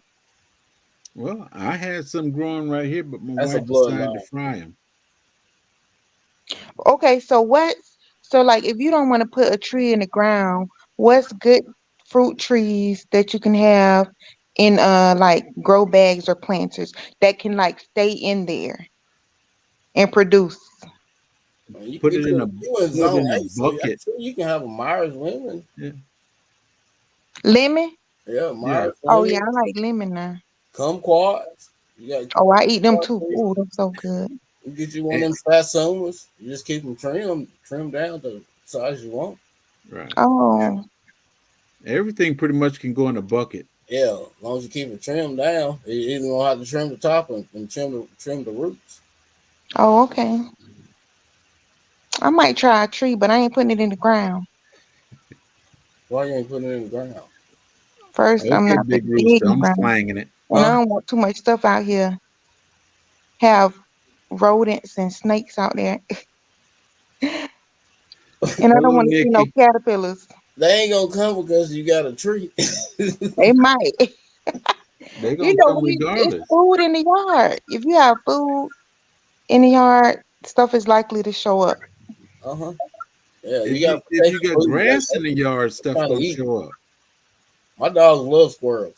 Well, I had some growing right here, but my That's a wife decided to bloodline. fry them. Okay, so like if you don't want to put a tree in the ground, what's good fruit trees that you can have in like grow bags or planters that can like stay in there and produce? Man, you, Put you, it in a you in put it zone in a A, so I'm bucket. sure you can have a Myers lemon. Yeah, Lemon? Yeah, yeah. Myers Oh yeah, lemon, I like lemon now. kumquats. You got Oh, I eat them kumquat too. trees. Oh, they're so good. You get you one of And, them satsumas. You just keep them trimmed down to the size you want. right. Oh, Everything pretty much can go in a bucket. Yeah, as long as you keep it trimmed down, you either gonna have to trim the top and trim the roots. oh, okay. I might try a tree, but I ain't putting it in the ground. Why you ain't putting it in the ground? First, I'm Okay, not big putting dig rooster. in the I'm ground, slanging it. and I Huh? don't want too much stuff out here. Have rodents and snakes out there, and I don't Hello, want to see no Nikki. caterpillars. They ain't gonna come because you got a tree. They might. They're You gonna know, come it's regardless. food in the yard. If you have food in the yard, stuff is likely to show up. Uh-huh. Yeah, If you you gotta if protect you your got food. grass in the yard, They stuff trying to gonna eat. show up. My dogs love squirrels.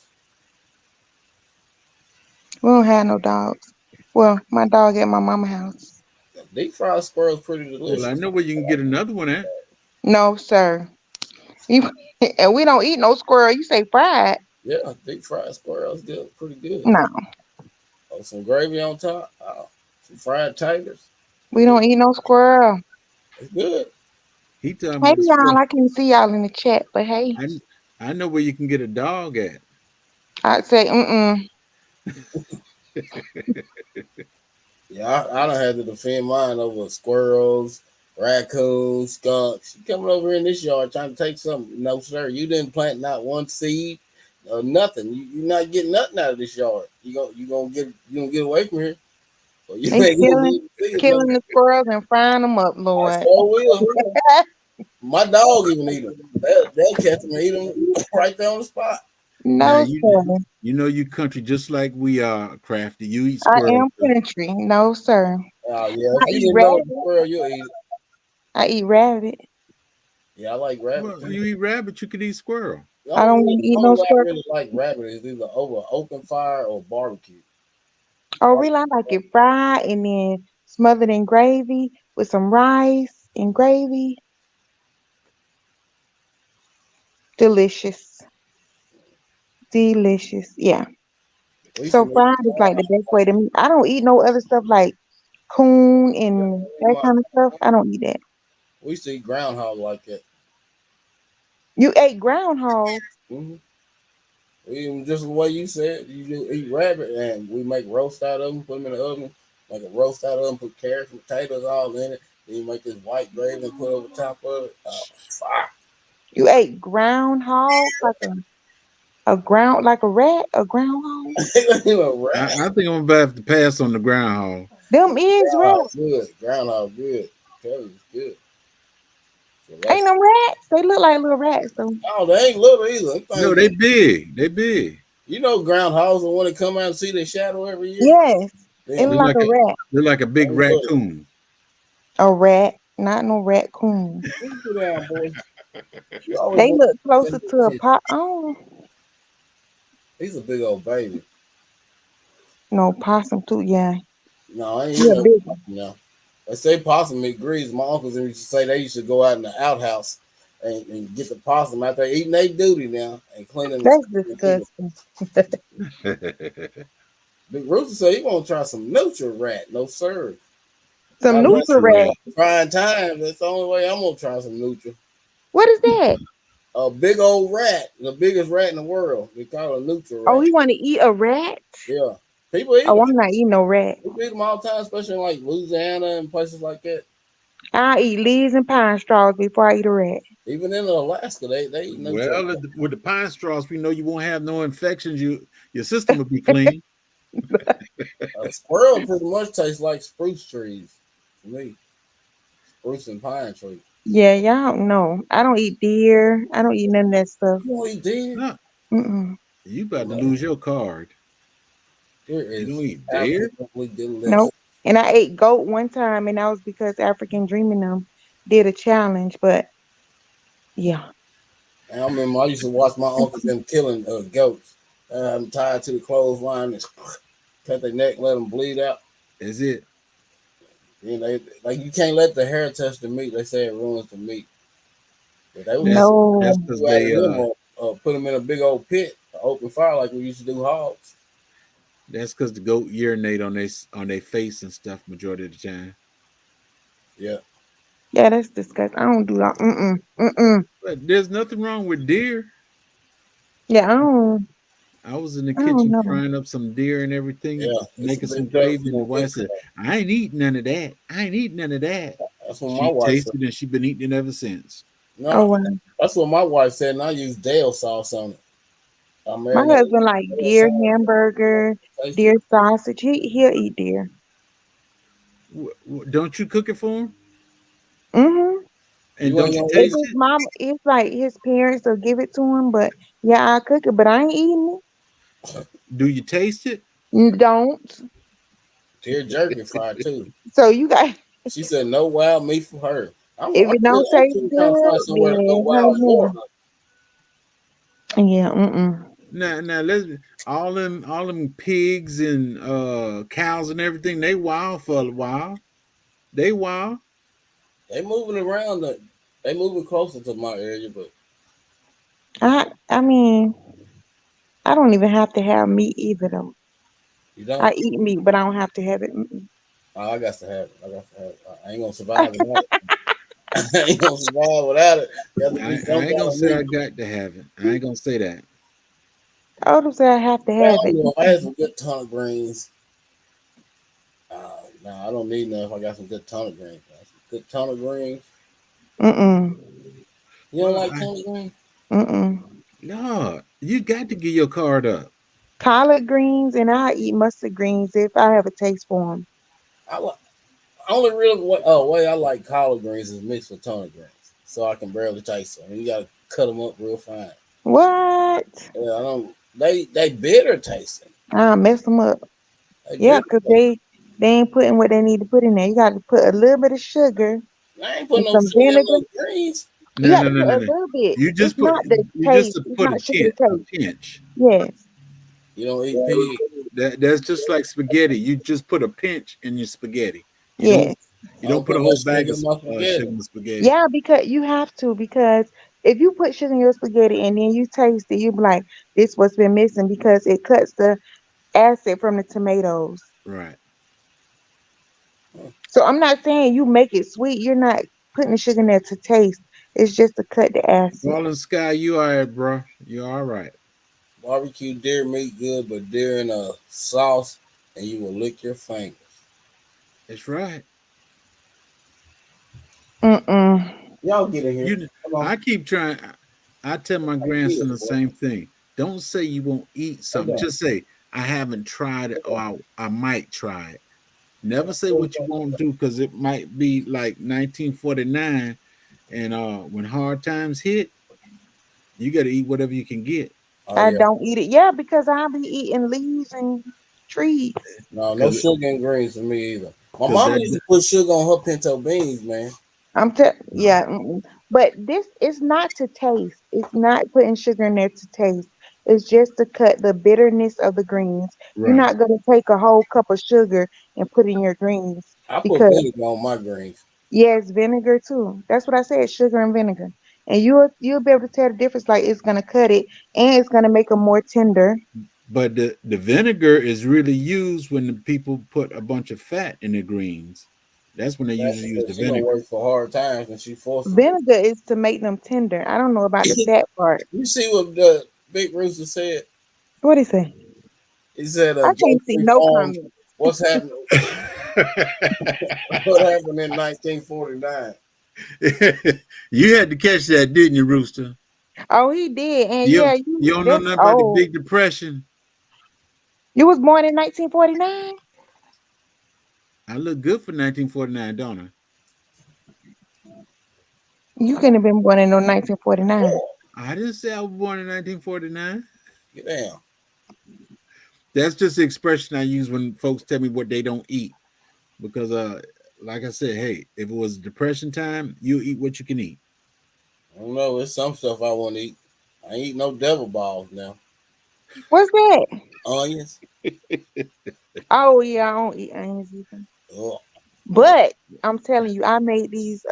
We don't have no dogs. Well, my dog at my mama house. Deep fried squirrels pretty Well, I delicious. know where you can get another one at. No, sir. You, and we don't eat no squirrel. You say fried? Yeah, deep fried squirrels good, pretty good. No, Oh, some gravy on top. Some fried taters. we don't eat no squirrel. It's good. He talking Hey about the y'all, squirrel. I can see y'all in the chat, but hey, I I know where you can get a dog at. I'd say Yeah, I don't have to defend mine over squirrels, raccoons, skunks. You coming over in this yard trying to take something? No, sir. You didn't plant not one seed, nothing. You're not getting nothing out of this yard. You gonna get away from here, or you they ain't gonna be killing able to see it no killing more. the squirrels and frying them up, I Lord. sure will. My dog even eat them. They'll catch them and eat them right there on the spot. Now No, sir. you know you country just like we are, Crafty. You eat I squirrels am too. country. No, sir. Yeah, if I you eat didn't know it's a rabbit. squirrel, you'll eat it. I eat rabbit. Yeah, I like rabbit Well, too. you eat rabbit, you could eat squirrel. The I only don't way, want to eat only no way I squirrel. really like rabbit is either over open fire or barbecue. Oh, Barbecue. really? I like it fried and then smothered in gravy with some rice and gravy. Delicious. Delicious. Yeah. We used to So make fried is like the best way to me. I don't eat no other stuff like coon and that kind of stuff. I don't eat that. we used to eat groundhog like that. You ate groundhog. Mm-hmm. We eat 'em just the way you said. You do eat rabbit, and we make roast out of them, put them in the oven, make a roast out of them, put carrots and potatoes all in it. Then you make this white gravy and put over top of it. Fire. You ate groundhog like a ground like a rat, a groundhog. You know, rat. I think I'm about to have to pass on the groundhog. Them is Groundhog rats. good. Groundhog good. Tell you, it's good. So Ain't that's no rats. They look like little rats though. oh, they ain't little either. Them No, things they big. They big. you know, groundhogs will want to come out and see their shadow every year. Yes. They It ain't look They're like like a a rat. they're like a big little. raccoon. A rat, not no raccoon. Sit down, boy. You always They want look to closer send to a attention. pot. Oh He's a big old baby. no, possum too. Yeah, No, I ain't he hitting a no big one. possum now. They say possum meat grease. My uncles used to say they used to go out in the outhouse and get the possum out there eating their duty now and cleaning the That's skin and eat 'em. disgusting. Big Rooster said he want to try some neutral rat. No sir. Some Gotta neutral Neutral rat. rat. trying times. That's the only way I'm gonna try some neutral. What is that? A big old rat, the biggest rat in the world. They call it a neutral Oh, rat. you want to eat a rat? Yeah, people eat Oh, them. I'm not eating no rat. People eat them all the time, especially in like Louisiana and places like that. I'll eat leaves and pine straws before I eat a rat. Even in Alaska, they eat neutral. Well, with the pine straws, we know you won't have no infections. Your system will be clean. A squirrel pretty much tastes like spruce trees to me. Spruce and pine tree. Yeah, y'all don't know. I don't eat deer. I don't eat none of that stuff. You don't eat deer? No, Mm-mm. you about to Man, lose your card. deer You is don't eat deer. absolutely delicious. Nope. And I ate goat one time, and that was because African Dreaming them did a challenge. But yeah, And I remember I used to watch my uncles them killing goats. I'm tied to the clothesline and cut their neck, let them bleed out. Is it? You know, like you can't let the hair touch the meat. They say it ruins the meat. But they was That's just that's No. because you added they them on, put them in a big old pit, open fire like we used to do hogs. that's because the goat urinate on their face and stuff majority of the time. Yeah, Yeah, that's disgusting. I don't do that. Mm-mm. But there's nothing wrong with deer. Yeah, I was in the I don't kitchen know. frying up some deer and everything, yeah. It's a making some big difference gravy, and the between wife cooking. said, "I ain't eating none of that. I ain't eating none of that." That's what my She wife said. tasted and she been eating it ever since. Oh, No, wow. that's what my wife said, and I use Dale sauce on it. I My marinated it husband with like Dale deer sauce. hamburger, Taste deer it. sausage. He'll eat deer. Don't you cook it for him? Mm-hmm. And You ain't don't you gonna If eat taste his it? mom, it's like his parents will give it to him, but yeah, I cook it, but I ain't eating Do you taste it? it. Don't. deer jerky fried too. So you got, She said no wild meat for her. if it don't I'm taste still trying to good, find somewhere to go then wild for honey, her. yeah, mm-mm. Now let's all them pigs and cows and everything. They wild for a while. They wild. They moving around. They moving closer to my area, but I mean, I don't even have to have meat either though. you I don't. eat meat, but I don't have to have it. Mm-mm. Oh, I got to have it. I got to have it. I ain't gonna survive without it. I ain't gonna survive without it. Got to be I some ain't kind gonna of say I meat. got to have it. I ain't gonna say that. I don't say I have to Man, have I it. don't know. I had some good turnip greens. Nah, I don't need none if I got some good turnip greens. Man. Some good turnip greens. Mm-mm. You don't Well, like I turnip greens? Mm-mm. no, you got to get your card up. Collard greens, and I eat mustard greens if I have a taste for them. I like. Only real way I like collard greens is mixed with turnip greens, so I can barely taste them. You gotta cut them up real fine. What? Yeah, I don't. They bitter tasting. I mess them up. They Yeah, bitter 'cause tasting. they ain't putting what they need to put in there. You got to put a little bit of sugar I ain't and putting no some sugar in vinegar. no greens. You No, got no, to no, put no, a no. little bit. You It's just put not the you just taste. It's put not sugar to a taste. pinch. Yes, You don't eat pig. That's just like spaghetti. You just put a pinch in your spaghetti. You don't yes. you I don't don't put a put no whole bag sugar of in my sugar spaghetti. in the spaghetti. Yeah, because you have to. Because if you put sugar in your spaghetti and then you taste it, you be like, "This what's been missing," because it cuts the acid from the tomatoes. Right. So I'm not saying you make it sweet. You're not putting the sugar in there to taste. It's just to cut the acid. Fallen Sky, you all right, bro. You all right. Barbecue deer meat good, but deer in a sauce, and you will lick your fingers. That's right. Mm-mm. Y'all get in here. You Come on. I keep trying. I tell my Here, grandson the boy. same thing. Don't say you won't eat Lay something. down. Just say I haven't tried it Lay or down. I might try it. Never say what you won't do because it might be like 1949 and when hard times hit, you got to eat whatever you can get Oh I yeah. don't eat it. Yeah, because I'll be eating leaves and trees. No, no because sugar and greens for me either. My because mama that used to put sugar on her pinto beans, man. Yeah, mm-mm. But this is not to taste. It's not putting sugar in there to taste. It's just to cut the bitterness of the greens. You're right. not gonna take a whole cup of sugar and put in your greens I put because vinegar on my greens. yes, vinegar too. That's what I said, sugar and vinegar. And you'll be able to tell the difference. Like it's gonna cut it and it's gonna make them more tender. But the vinegar is really used when the people put a bunch of fat in the greens. That's when they usually Pastor use said the she gonna vinegar. work for hard times and she forced them. Vinegar is to make them tender. I don't know about the fat part. You see what the big rooster said? What is it? He said, I can't see Josephine no Farms, comment. what's happening? What happened in 1949? You had to catch that, didn't you, Rooster? Oh, he did. And You yeah, you you don't know that's nothing about the old. Big Depression. You was born in 1949? I look good for 1949, don't I? You couldn't have been born in no 1949. I didn't say I was born in 1949. Get down. That's just the expression I use when folks tell me what they don't eat. Because like I said, hey, if it was depression time, you eat what you can eat. I don't know. There's some stuff I want to eat. I ain't eat no devil balls now. What's that? Onions. Oh yeah, I don't eat onions either. Ugh. But I'm telling you, I made these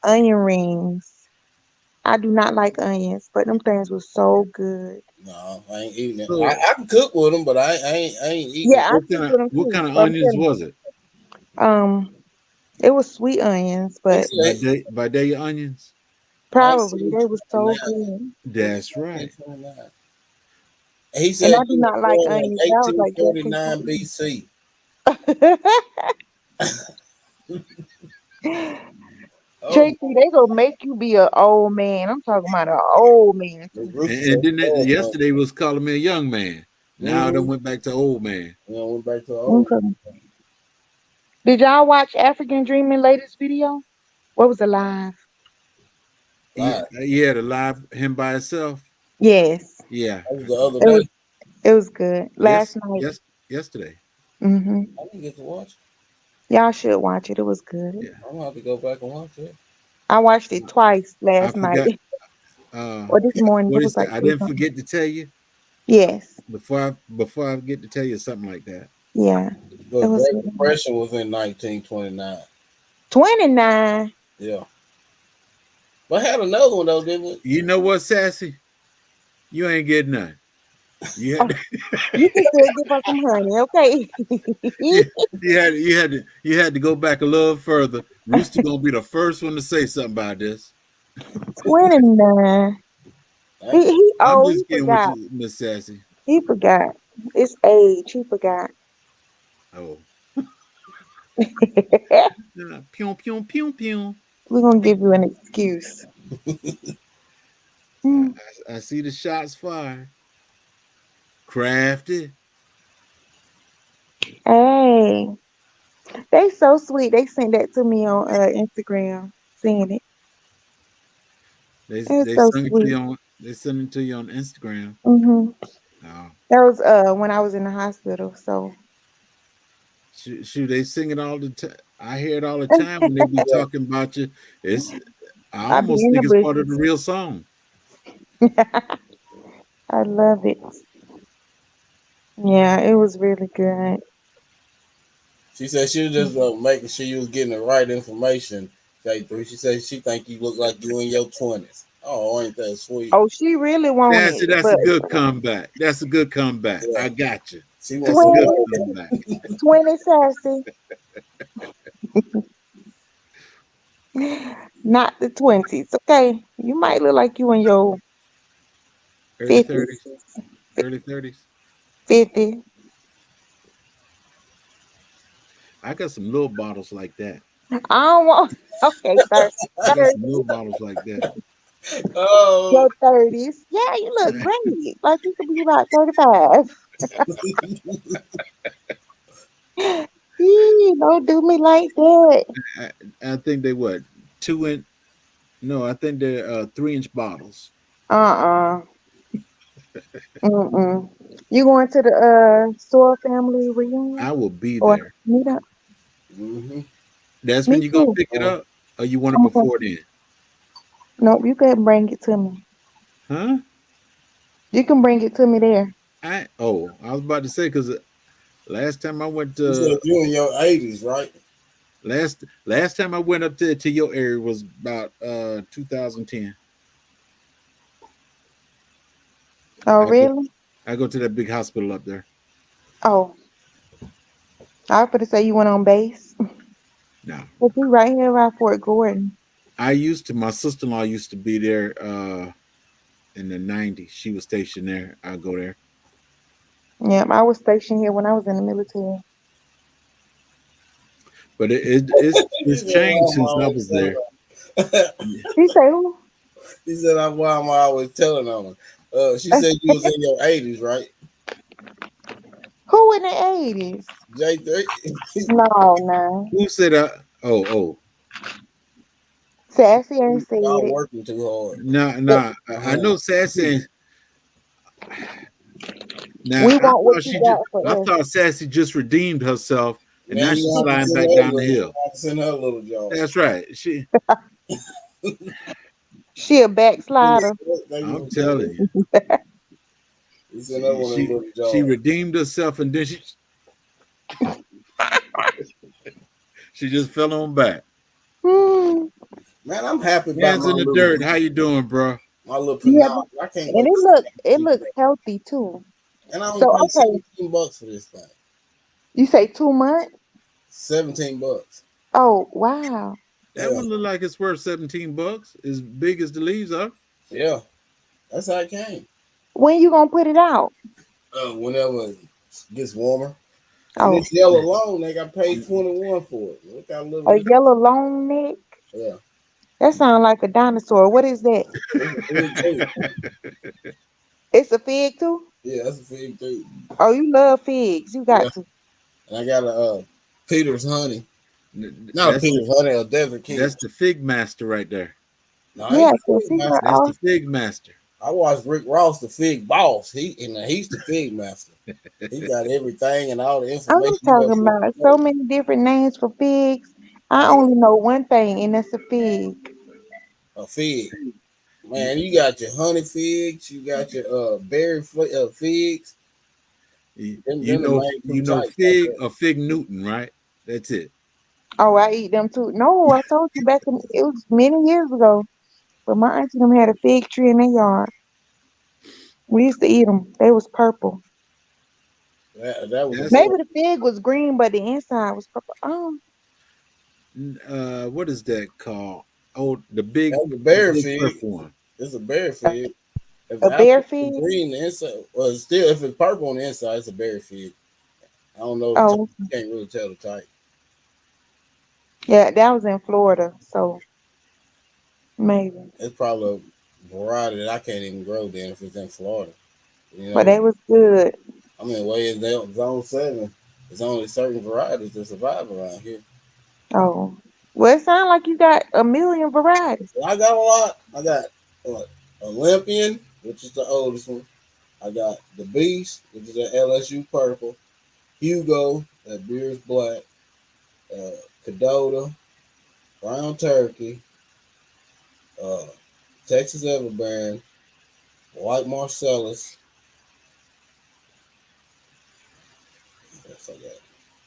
onion rings. I do not like onions, but them things were so good. No, I ain't eating it. So I can cook with them, but I ain't eating Yeah, I what cook kind of with them what too. kind of But I'm onions telling was it? you, it was sweet onions, it. but It's Vidalia onions? probably they were so 1929. good. That's right. 1929. He And said I he do was not like born in onions. That was like dressing 1849 BC. Oh, Tracy, they gonna make you be an old man. I'm talking about an old man the too. rooster And said, then "Oh man." yesterday was calling me a young man. Now they Mm-hmm. went back to old man. Went back to the old. Okay. Did y'all watch African Dreaming latest video? What was alive? Yeah, Live. yeah, the live him by himself. Yes, Yeah, That was the I other it was. day. It was good last yes, night. yes, yesterday. Mhm. I didn't get to watch. Y'all should watch it. It was good. Yeah, I'm gonna have to go back and watch it. I watched it twice I last night forgot. Uh, or this morning. what It was is like that? I three didn't something. forget to tell you Yes. before I get to tell you something like that. Yeah. It The was Great really nice. Depression was in 1929. 29. Yeah, but had another one though, didn't we? You know what, Sassy? You ain't getting none. You had You can still give us some honey, okay? you, you had to go back a little further. Rooster gonna be the first one to say something about this. 29. Thank you. I'm He just kidding with forgot. you, Miss Sassy. He forgot. It's age. He forgot. Oh, We're pew pew pew pew. gonna give you an excuse. I, Hmm. I see the shots fired. Crafty. Hey, they so sweet. They sent that to me on Instagram. Seeing it. It was They so sung it to you sweet. on they sent it to you on Instagram. Hmm. Oh, That was when I was in the hospital. So shoot, they sing it all the time. I hear it all the time when they be Yeah. talking about you. It's I I be almost in the think it's part of the bushes. real song. I love it. Yeah, it was really good. She said she was just making sure you was getting the right information. J3. She said she think you look like you in your 20s. Oh, ain't that sweet? Oh, she really wanted Sassy, it, that's but a good comeback. That's a good comeback. Yeah. I got you. She wants That's a to good 20, know. comeback. 20 sassy, not the 20s. Okay, you might look like you in your Early 50s, 30s. Early 30s. 50. I got some little bottles like that. I don't want. Okay, I got 30, some little bottles like that. Oh, your 30s. Yeah, you look great. Like you could be about 35. Don't do me like that. I, I think they what 2 inch. No, I think they're 3 inch bottles. Uh-uh. Mm-mm. You going to the Soul family reunion I will be or there. meet up? mm-hmm. That's Me when you gonna too. pick it up, or you want it I'm gonna. before then? Nope, you can bring it to me. Huh? You can bring it to me there. I was about to say because last time I went You said to you in your 80s, right? last time I went up to your area was about 2010. Oh, I go really? I go to that big hospital up there. Oh, I was going to say you went on base. No, But you right here around Fort Gordon. I used to. My sister in law used to be there in the '90s. She was stationed there. I go there, Yeah, I was stationed here when I was in the military. but He it's said, why changed am I since I always was telling there. her? He say who? He said, why am I always telling on her? She said you was in your 80s, right? Who in the 80s? J3. No, no. Who said? Oh, Sassy ain't said Y'all it. working too hard. nah. I Uh-huh. know Sassy. Now We want what you got I for us. thought Sassy just redeemed herself, and Man, now you she's have to sliding send back her down the little, hill. you have to send her little job. That's right. She a backslider. Thank I'm you for telling you, you send her one of them little she jobs. redeemed herself, and then She just fell on back. Hmm. Man, I'm happy about Hands in the dirt. How you doing, bro? my little Yeah, but, Panama. I can't and wait to it see looks it. healthy too. And I only So paid okay, $17 for this thing. you say 2 months? $17. Oh wow. That Yeah, one look like it's worth 17 bucks. As big as the leaves are. yeah. That's how it came. When you gonna put it out? Whenever it gets warmer. And Oh, this yellow long, they got paid 21 for it. Look how little a it is. yellow long neck? Yeah. That sounds like a dinosaur. What is that? It's a fig too. It's a fig too? Yeah, that's a fig too. Oh, you love figs. You Yeah. got to. And I got a Peter's honey. Not a That's Peter's honey, a desert king. that's the fig master right there. No, I ain't Yeah, the so fig figure master. That's the out. fig master. I watched Rick Ross, the fig boss. He's the fig master. He got everything and all the I'm information you talking ever about so know. many different names for figs. I I only know one thing, and that's a fig. a fig. Man, you got your honey figs, you got your figs. Them the main two You know types right fig there. or fig Newton, right? That's it. Oh, I eat them too. No, I told you back in it was many years ago. But my auntie them had a fig tree in their yard. We used to eat them. They was purple. That was That's Maybe before. the fig was green, but the inside was purple. Oh, what is that called? Oh, That was a the berry big fig. purple one. It's a berry a, fig. If a the bear apple is fig. green, the inside, well, still, if it's purple on the inside, it's a berry fig. I don't know the type. Oh, You can't really tell the type. yeah, that was in Florida. So maybe, It's probably a variety that I can't even grow then if it's in Florida. You but know, they was good. I mean, way in zone 7, there's only certain varieties that survive around here. Oh, well, it sounds like you got a million varieties. Well, I got a lot. I got what, Olympian, which is the oldest one. I got the Beast, which is the LSU purple. Hugo, that beer's black. Uh, Cadota, Brown Turkey, uh, Texas Everbearing, White Marcellus. Yes, I got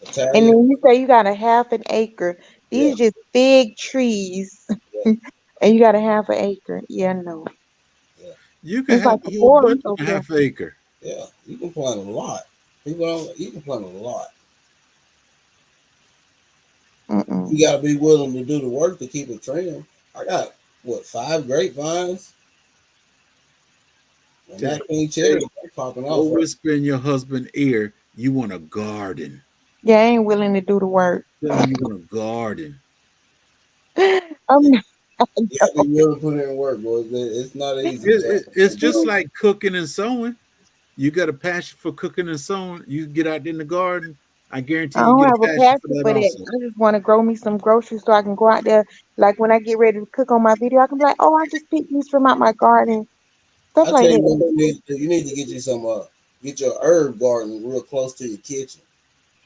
And Italian. then you say you got a half an acre. Yeah, These just big trees, yeah, and you got a half an acre. Yeah, no, yeah, You can it's have like a a whole bunch forest on over a there. half acre. yeah. You can plant a lot. People don't. You can plant a lot. Mm-mm. You got to be willing to do the work to keep it trimmed. I got what 5 grapevines and Tell, that King tell cherry popping Go off right. whisper in your husband's ear, you want a garden. Yeah, I ain't willing to do the work. Tell him you want a garden. I'm You not. got to be willing to put in work, boys. It's not easy. It's just like cooking and sewing. You got a passion for cooking and sewing. You get out in the garden. I guarantee I you don't get a have a passion for passion that for that. also. I just want to grow me some groceries so I can go out there. Like when I get ready to cook on my video, I can be like, "Oh, I just picked these from out my garden." Stuff I like tell you what that. you need to get you some get your herb garden real close to your kitchen.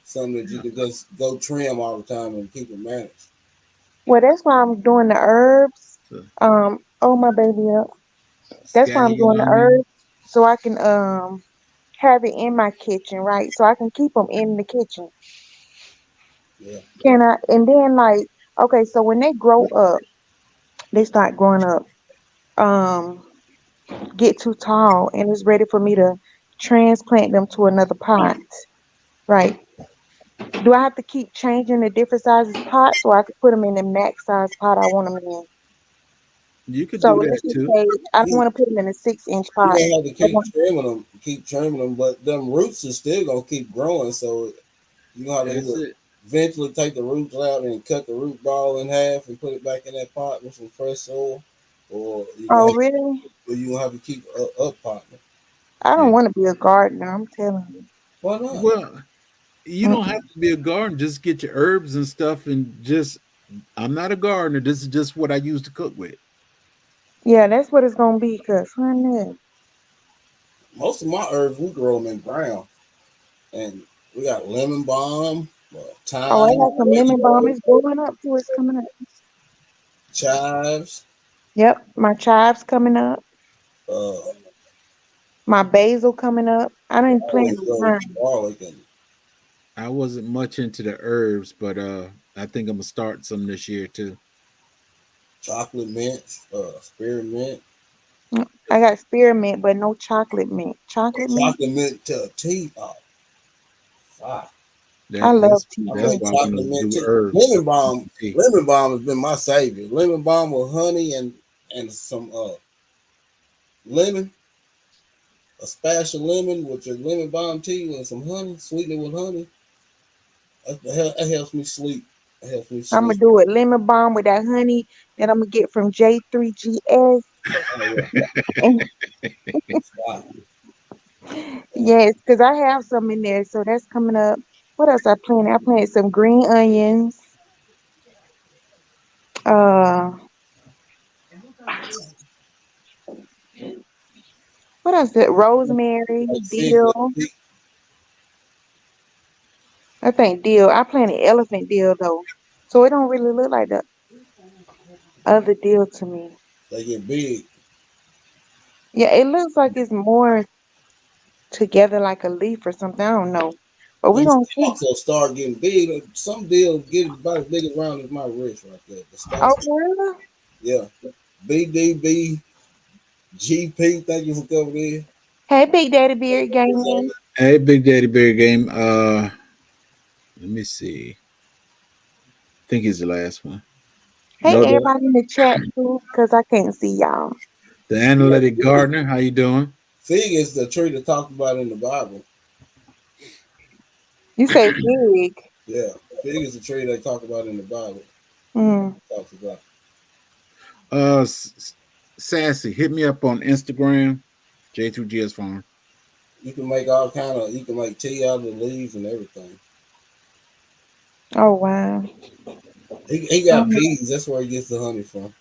Something that you can just go trim all the time and keep it managed. Well, that's why I'm doing the herbs. So, Oh my baby up. That's why I'm scallion doing the onion. herbs so I can have it in my kitchen, right? So I can keep them in the kitchen. Yeah. Can I? And then like, okay, so when they grow up, they start growing up. Um, get too tall and it's ready for me to transplant them to another pot, right? Do I have to keep changing the different sizes pots or I could put them in the max size pot I want them in? You could So do that let's just too. say I don't You, want to put them in a 6 inch you pot. may have to I want, keep trimming them, but them roots are still gonna keep growing. So you gonna have to That's either it. eventually take the roots out and cut the root ball in half and put it back in that pot with some fresh soil, or oh, really? you gonna have to keep up potting. I Yeah. don't want to be a gardener. I'm telling you. Why not? Well, you don't have Mm-mm. to be a gardener. Just get your herbs and stuff and just I'm not a gardener. This is just what I use to cook with. Yeah, that's what it's gonna be. Cause honey, Most of my herbs we grow them in ground, and we got lemon balm, oh, I thyme, got some lemon balm. It's growing up too. It's coming up. chives, Yep, my chives coming up. uh, My basil coming up. I didn't plant always no grow thyme. garlic and I wasn't much into the herbs, but I think I'm gonna start some this year too. Chocolate mint, spearmint, I got spearmint, but no chocolate mint. Chocolate mint? chocolate mint tea. Oh, fuck. I That love that's tea I that's too. make why I want chocolate to mint do tea. herbs with the tea. Lemon balm has been my savior. Lemon balm with honey and some lemon, a splash of lemon with your lemon balm tea and some honey, sweeten it with honey. That helps me sleep. That helps me I'm gonna sleep. do it lemon balm with that honey that I'm gonna get from J3GS. Oh yeah, And wow. yes, because I have some in there, so that's coming up. What else I planted? I planted some green onions. Uh, what else? Rosemary, Like fig dill. leaf. I think dill. I planted elephant dill though, so it don't really look like the other dill to me. They get big. Yeah, it looks like it's more together like a leaf or something. I don't know, but we They gonna see. stalks will start getting big. Some deal get about as big around as my wrist right there. The Oh, stalks, for real? yeah. BDB GP, thank you for coming in. Hey, Big Daddy Beard Gaming. Hey, Big Daddy Bear Game. Let me see. I think he's the last one. Hey, No, everybody in the chat too, cause I can't see y'all. the Yeah, analytic fig. gardener. How you doing? Fig is the tree that talked about in the Bible. You say big. Yeah, fig is the tree they talk about in the Bible. Mm. Talks about. Sassy, hit me up on Instagram. J2GS Farm. You can make all kind of. You can make tea out of the leaves and everything. Oh wow. He got Um, bees. That's where he gets the honey from.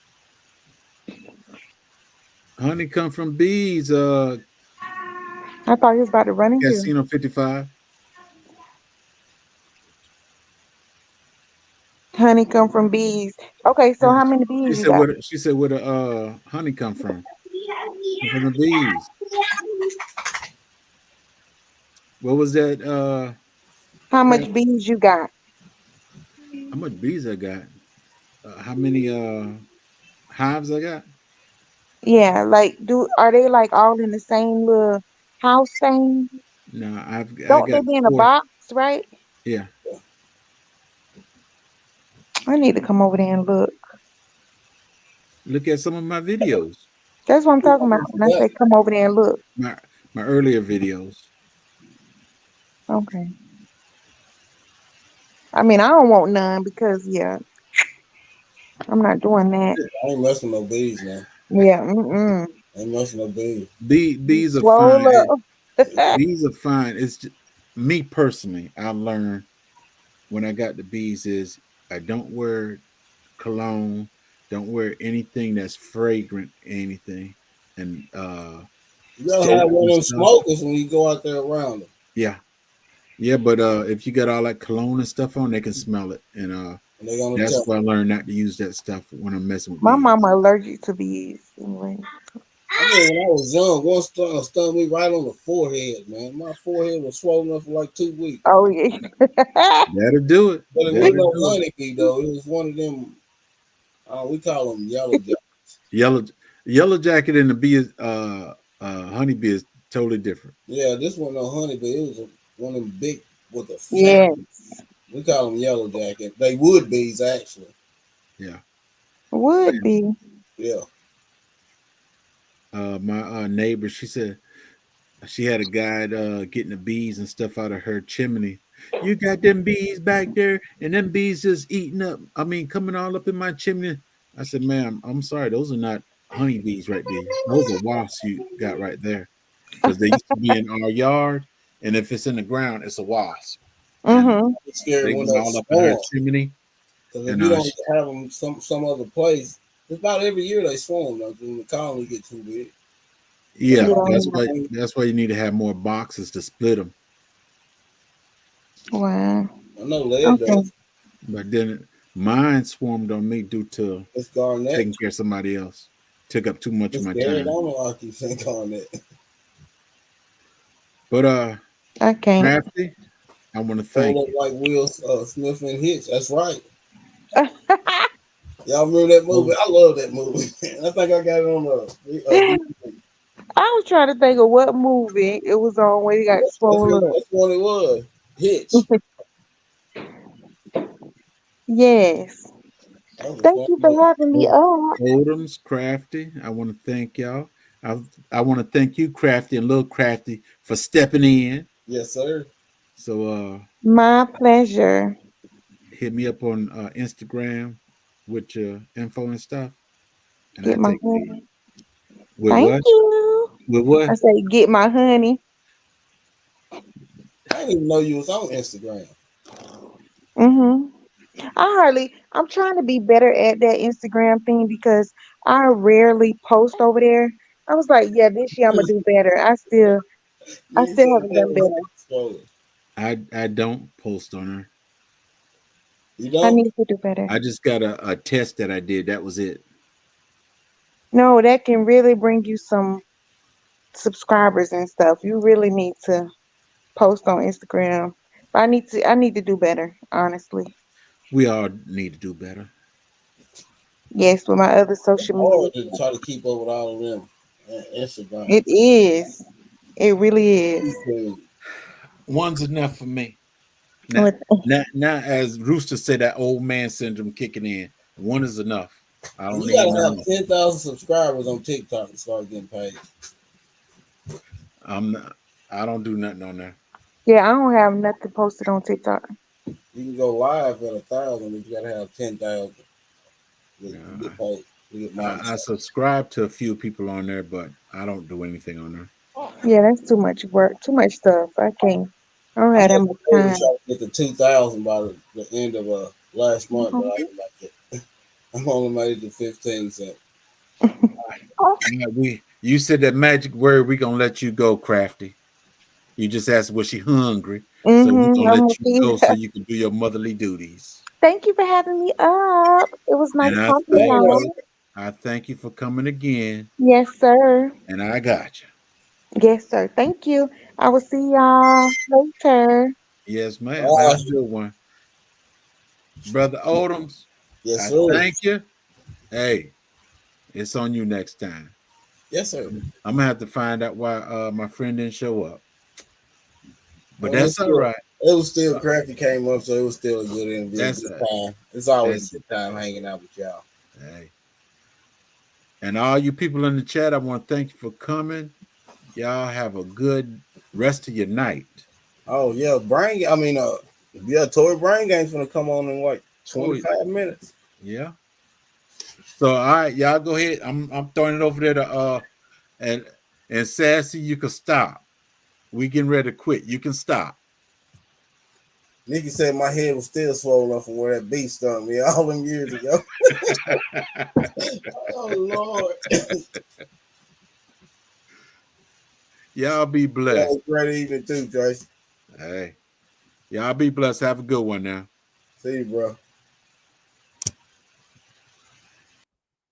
Honey come from bees. I thought he was about to run in here. Casino 55. Honey come from bees. Okay, so how many She bees you said got? where she said where the honey come from? Come from the bees. What was that? How much Crap, bees you got? how much bees I got? How many hives I got? Yeah, like do are they like all in the same little house thing? No, I Don't they got be in a four. box, right? Yeah. I need to come over there and look. Look at some of my videos. That's what I'm talking about. When I Yeah, say come over there and look. My earlier videos. Okay. I mean, I don't want none because yeah, I'm not doing that. I ain't messing no bees now. Yeah, mm-mm. I ain't messing no bees. Bees are Swole fine. up. Bees are fine. It's just, me personally. I learned when I got the bees is I don't wear cologne, don't wear anything that's fragrant, anything, and You gotta have soaps one and of them stuff. smokers when you go out there around them, Yeah, yeah. But if you got all that cologne and stuff on, they can smell it, and and they gonna that's tell. why I learned not to use that stuff when I'm messing with My bees. mama allergic to bees. Anyway. I mean, when I was young, one stung me right on the forehead, man. My forehead was swollen up for like 2 weeks. Oh yeah. That'll do it. But it wasn't That'll no do it. honeybee though. It was one of them. We call them yellow jackets. Yellow yellow jacket and the bee is honeybee is totally different. Yeah, this one no honeybee. It was one of them big with a fat. Yeah. We call them yellow jacket. They would bees actually. Yeah. Would be. Yeah. My neighbor, she said she had a guy getting the bees and stuff out of her chimney. You got them bees back there, and them bees just eating up. I mean, coming all up in my chimney. I said, "Ma'am, I'm sorry. Those are not honeybees right there. Those are wasps you got right there, because they used to be in our yard, and if it's in the ground, it's a wasp, and Mm-hmm. I'm scared they when went they all up in her swarm. chimney. Because if And you don't have them some other place, it's about every year they swarm. Though, when the colony get too big. But yeah, Yeah. that's why you need to have more boxes to split them. Wow. I know lead Okay. does. But then mine swarmed on me due to It's garnet. taking care of somebody else. Took up too much of It's my Garrett. I time. don't know why I keep saying garnet. But I can't. Crafty, I want to Roll thank up you. like Will Smith and Hitch. That's right. Y'all remember that movie? Oh, I love that movie. I think I got it on I DVD. was trying to think of what movie it was on when he got swollen up. That's what it was. Hitch. Yes. That was a Thank fun you movie. for having me up. Odom's Crafty. I want to thank y'all. I want to thank you, Crafty and Little Crafty, for stepping in. Yes, sir. So My pleasure. hit me up on Instagram with your info and stuff, and I Get my take care of you. honey. With Thank what? you. With what? I say get my honey. I didn't even know you was on Instagram. Mhm. I'm trying to be better at that Instagram thing because I rarely post over there. I was like, yeah, this year I'm gonna do better. I You still said haven't that done was better. scrolling. I don't post on her. You I don't? need to do better. I just got a test that I did. That was it. No, that can really bring you some subscribers and stuff. You really need to post on Instagram. But I need to do better, honestly. We all need to do better. Yes, with my other It's social media. hard to try to keep up with all of them. Instagram. It is. It really is. YouTube. One's enough for me. Now, With now, as Rooster said, that old man syndrome kicking in. One is enough. I don't You need gotta no have more. 10,000 subscribers on TikTok to start getting paid. I'm not. I don't do nothing on there. yeah, I don't have nothing posted on TikTok. You can go live at 1,000, but you gotta have 10,000 to Yeah, get paid, to get I monetized. subscribe to a few people on there, but I don't do anything on there. Yeah, that's too much work, too much stuff. I can't. I don't I have had that a much goal to time. try to get to 2,000 by the end of last month, but I Mhm. didn't make it. I'm only made it to 15, so Yeah, you said that magic word. We gonna let you go, Crafty. You just asked was she hungry, so we I'm gonna gonna let you see. go so you can do your motherly duties. Thank you for having me up. It was nice And talking to y'all. I thank you for coming again, Yes, sir. and I got you. Yes, sir. Thank you. I will see y'all later. Yes, ma'am. all Have right. a good one, brother Odoms. Yes, I sir. thank you. Hey, it's on you next time. Yes, sir. I'm gonna have to find out why my friend didn't show up, but Well, that's all right. it was still Uh, crafty came up, so it was still a good interview, a That's good time. It's always that's a good time hanging out with y'all. hey. And all you people in the chat, I want to thank you for coming. Y'all have a good rest of your night. Oh yeah, yeah, Tory Brain Game's gonna come on in like Oh 25 minutes. yeah. So all right, y'all go ahead. I'm throwing it over there to and and Sassy, you can stop. We getting ready to quit. You can stop. Nikki said my head was still swollen from where that beat stung me all them years ago. Oh Lord. Y'all be That blessed. was great evening too, Trace. Hey, y'all be blessed. Have a good one now. See you, bro.